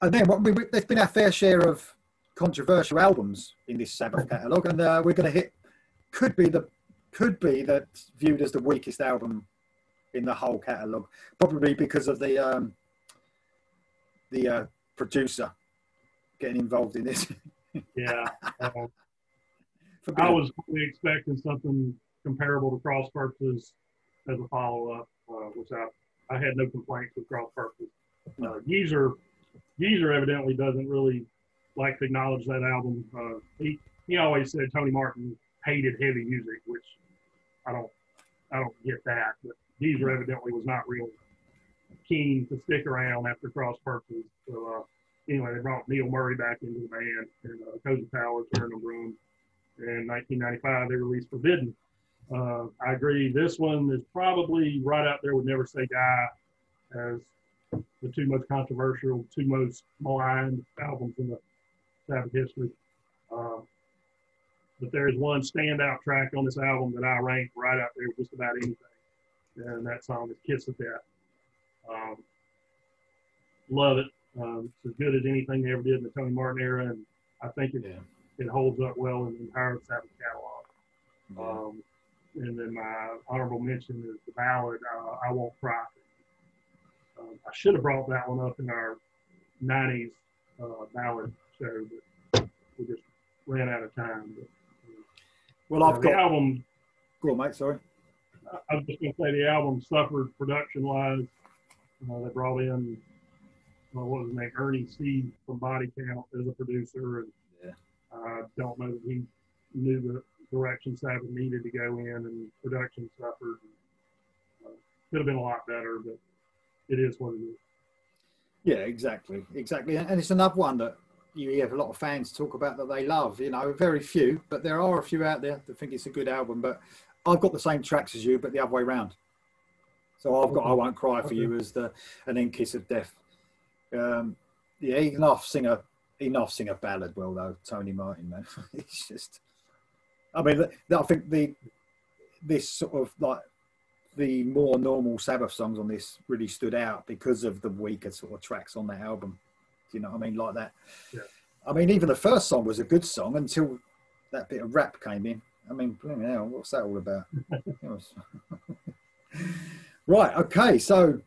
And then there's been our fair share of controversial albums in this Sabbath catalogue, and we're going to hit could be that viewed as the weakest album in the whole catalogue, probably because of the producer getting involved in this. Yeah. I was really expecting something comparable to Cross Purposes as a follow-up, which I had no complaints with Cross Purposes. Geezer evidently doesn't really like to acknowledge that album. He always said Tony Martin hated heavy music, which I don't get that. But Geezer evidently was not real keen to stick around after Cross Purposes. So anyway, they brought Neil Murray back into the band, and Cozy Powers turned on drums. In 1995, they released Forbidden. I agree. This one is probably right out there with Never Say Die as the two most controversial, two most maligned albums in the Sabbath history. But there is one standout track on this album that I rank right out there with just about anything, and that song is Kiss of Death. Love it. It's as good as anything they ever did in the Tony Martin era, and I think it holds up well in the entire Sabbath catalog. And then my honorable mention is the ballad, I Won't Cry. I should have brought that one up in our 90s ballad show, but we just ran out of time. But, well, I've got the album. Go on, mate, sorry. I was just going to say the album suffered production-wise. They brought in, what was his name, Ernie C. from Body Count as a producer, and I don't know that he knew the direction Sabbath needed to go in, and production suffered. Could have been a lot better, but it is what it is. Yeah, exactly. And it's another one that you hear a lot of fans talk about that they love. You know, very few, but there are a few out there that think it's a good album. But I've got the same tracks as you, but the other way around. So I've got I Won't Cry for You as and then Kiss of Death. Yeah, he can half sing a ballad well though, Tony Martin, man. It's just, I mean, I think this sort of like the more normal Sabbath songs on this really stood out because of the weaker sort of tracks on that album. Do you know what I mean? Like that. Yeah. I mean, even the first song was a good song until that bit of rap came in. I mean, hell, what's that all about? Right. Okay. So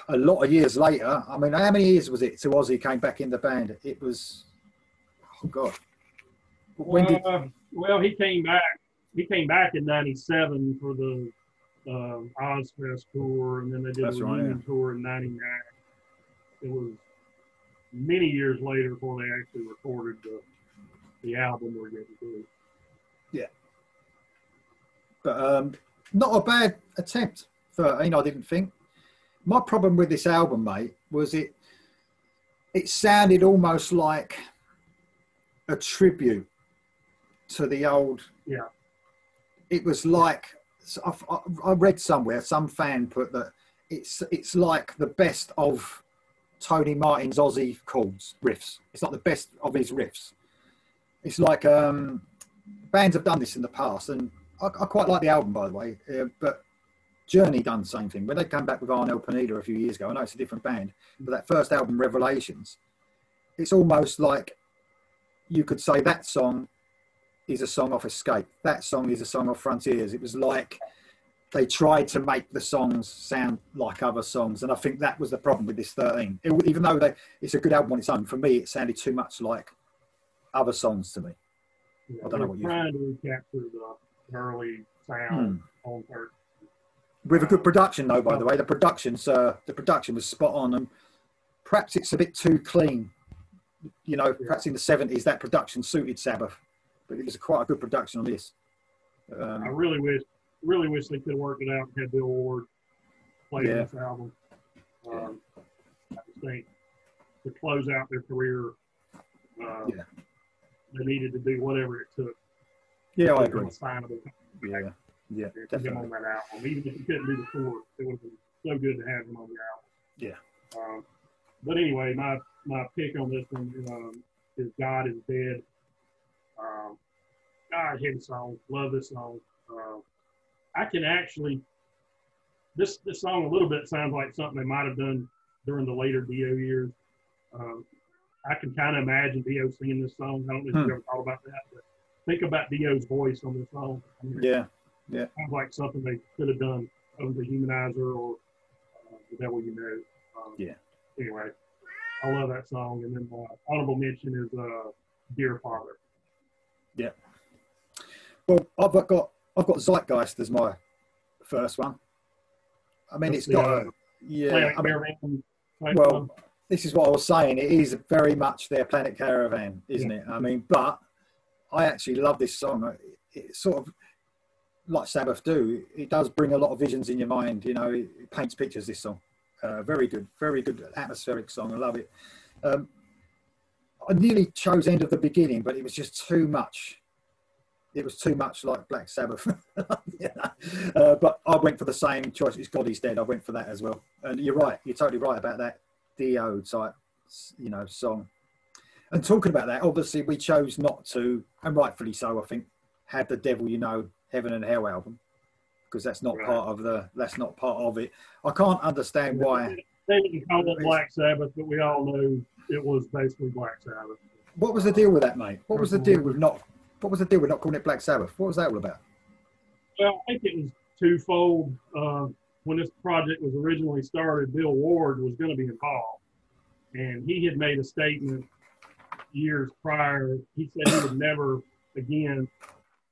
a lot of years later, I mean, how many years was it till Ozzy came back in the band? It was, oh God. Well, he came back. He came back in '97 for the Ozfest tour, and then they did a reunion tour in '99. It was many years later before they actually recorded the album we're getting to. Yeah. But not a bad attempt. 13, I didn't think. My problem with this album, mate, was it sounded almost like a tribute to the old. Yeah. It was like, I read somewhere, some fan put that it's like the best of Tony Martin's Aussie chords, riffs. It's like the best of his riffs. It's like bands have done this in the past, and I quite like the album, by the way, but Journey done the same thing. When they came back with Arnel Pineda a few years ago, I know it's a different band, but that first album, Revelations, it's almost like you could say that song is a song off Escape. That song is a song off Frontiers. It was like they tried to make the songs sound like other songs, and I think that was the problem with this 13. Even though it's a good album on its own, for me, it sounded too much like other songs to me. Yeah, I don't know what you trying to recapture the early sound on 13. With a good production, though, by the way. The production was spot on, and perhaps it's a bit too clean. You know, perhaps in the 70s that production suited Sabbath, but it was quite a good production on this. I really wish they could have worked it out and had Bill Ward play this album. I just think to close out their career, they needed to do whatever it took. Yeah, I agree. Yeah, definitely. Him on that album. Even if you couldn't do the tour, it would have been so good to have him on the album. Yeah. But anyway, my pick on this one is God is Dead. I hate the song. Love this song. I can actually, this song a little bit sounds like something they might have done during the later Dio years. I can kind of imagine Dio singing this song. I don't know if you've ever thought about that, but think about Dio's voice on this song. I mean, yeah. Sounds like something they could have done on the Humanizer or The Devil You Know. Anyway, I love that song. And then honorable mention is Dear Father. Yeah. Well, I've got Zeitgeist as my first one. I mean, it's got well, this is what I was saying. It is very much their Planet Caravan, isn't it? I mean, but I actually love this song. It's sort of like Sabbath do. It does bring a lot of visions in your mind. You know, it paints pictures, this song. Very good atmospheric song. I love it. I nearly chose End of the Beginning, but it was just too much. It was too much like Black Sabbath. But I went for the same choice. It's God is Dead. I went for that as well. And you're right. You're totally right about that Dio type, song. And talking about that, obviously we chose not to, and rightfully so, I think, have the Devil You Know, Heaven and Hell album, because that's not part of it. I can't understand why. They didn't call it Black Sabbath, but we all know it was basically Black Sabbath. What was the deal with that, mate? What was the deal with not calling it Black Sabbath? What was that all about? Well, I think it was twofold. When this project was originally started, Bill Ward was going to be involved, and he had made a statement years prior. He said he would never again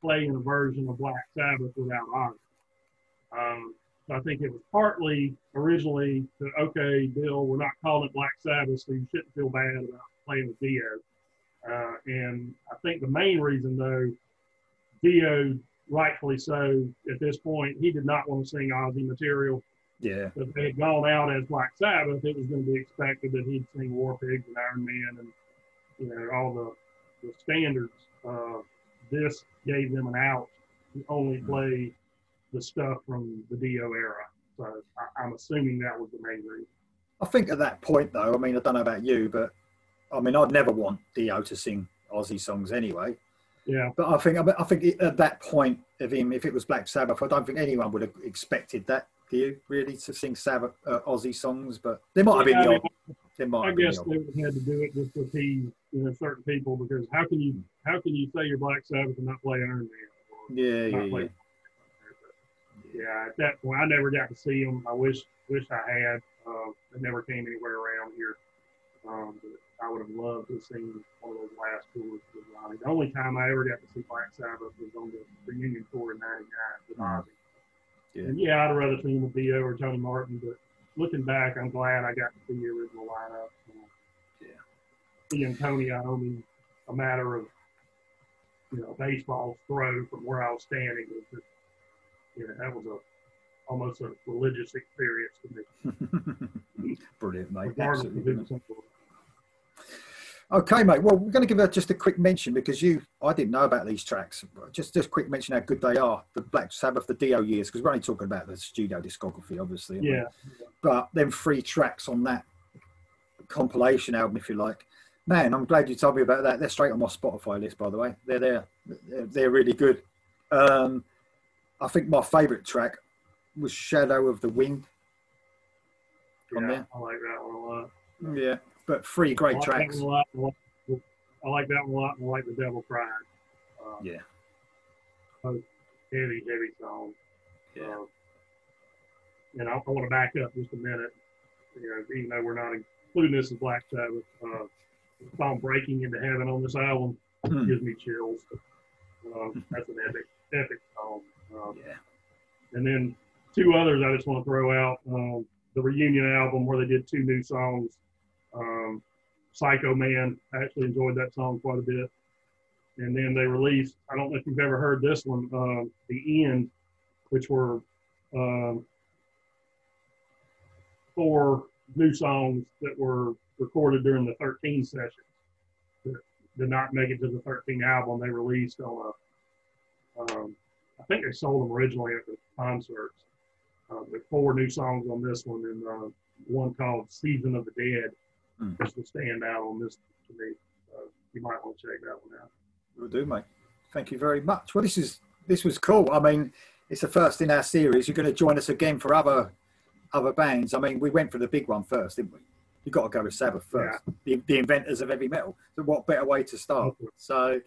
play in a version of Black Sabbath without Ozzy. So I think it was partly originally that, okay, Bill, we're not calling it Black Sabbath, so you shouldn't feel bad about playing with Dio. And I think the main reason, though, Dio, rightfully so, at this point, he did not want to sing Ozzy material. Yeah. If they had gone out as Black Sabbath, it was going to be expected that he'd sing War Pigs and Iron Man and, all the standards. This gave them an out to only play the stuff from the Dio era. So I'm assuming that was the main reason. I think at that point, though, I mean, I don't know about you, but I mean, I'd never want Dio to sing Ozzy songs anyway. Yeah. But I think at that point of him, if it was Black Sabbath, I don't think anyone would have expected that. Do you really to sing Sabbath Ozzy songs? But there might have been the odd. I guess they would have had to do it just to appease certain people, because how can you say you're Black Sabbath and not play Iron Man? Yeah, at that point, I never got to see them. I wish I had. They never came anywhere around here. But I would have loved to have seen one of those last tours with Ronnie. The only time I ever got to see Black Sabbath was on the reunion tour in '99 with Ozzy. Yeah. And I'd rather seen with Dio or Tony Martin, but looking back, I'm glad I got to see the original lineup. Seeing Tony Iommi, a matter of baseball's throw from where I was standing, was just yeah, that was almost a religious experience to me. Brilliant, mate. Regardless Absolutely of brilliant. who's on Okay, mate. Well, we're going to give just a quick mention because I didn't know about these tracks. Just quick mention how good they are. The Black Sabbath, the Dio years, because we're only talking about the studio discography, obviously. yeah. But them 3 tracks on that compilation album, if you like. Man, I'm glad you told me about that. They're straight on my Spotify list, by the way. They're there. They're really good. I think my favourite track was Shadow of the Wind. On there. I like that one a lot. Yeah, but 3 great tracks. I like that one a lot. I like The Devil Cried. Yeah. Both heavy songs. Yeah. And I want to back up just a minute. You know, even though we're not including this as Black Sabbath, the song "Breaking into Heaven" on this album gives me chills. That's an epic song. Yeah. And then 2 others I just want to throw out. The reunion album where they did 2 new songs. Psycho Man, I actually enjoyed that song quite a bit. And then they released, I don't know if you've ever heard this one, The End, which were 4 new songs that were recorded during the 13 sessions that did not make it to the 13 album. They released on I think they sold them originally at the concerts. With 4 new songs on this one, and one called "Season of the Dead," which will stand out on this to me. You might want to check that one out. Will do, mate. Thank you very much. Well, this was cool. I mean, it's the first in our series. You're going to join us again for other bands. I mean, we went for the big one first, didn't we? You've got to go with Sabbath first. Yeah. The inventors of heavy metal. So what better way to start? Okay. So,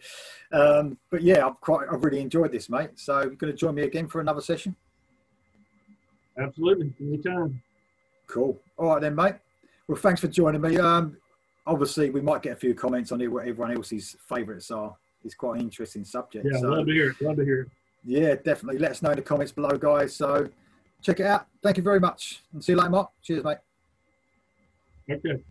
but yeah, I've really enjoyed this, mate. So you're going to join me again for another session? Absolutely. Anytime. Cool. All right then, mate. Well, thanks for joining me. Obviously, we might get a few comments on what everyone else's favourites are. It's quite an interesting subject. Yeah, love to hear it. Yeah, definitely. Let us know in the comments below, guys. So check it out. Thank you very much. And see you later, Mark. Cheers, mate. Okay.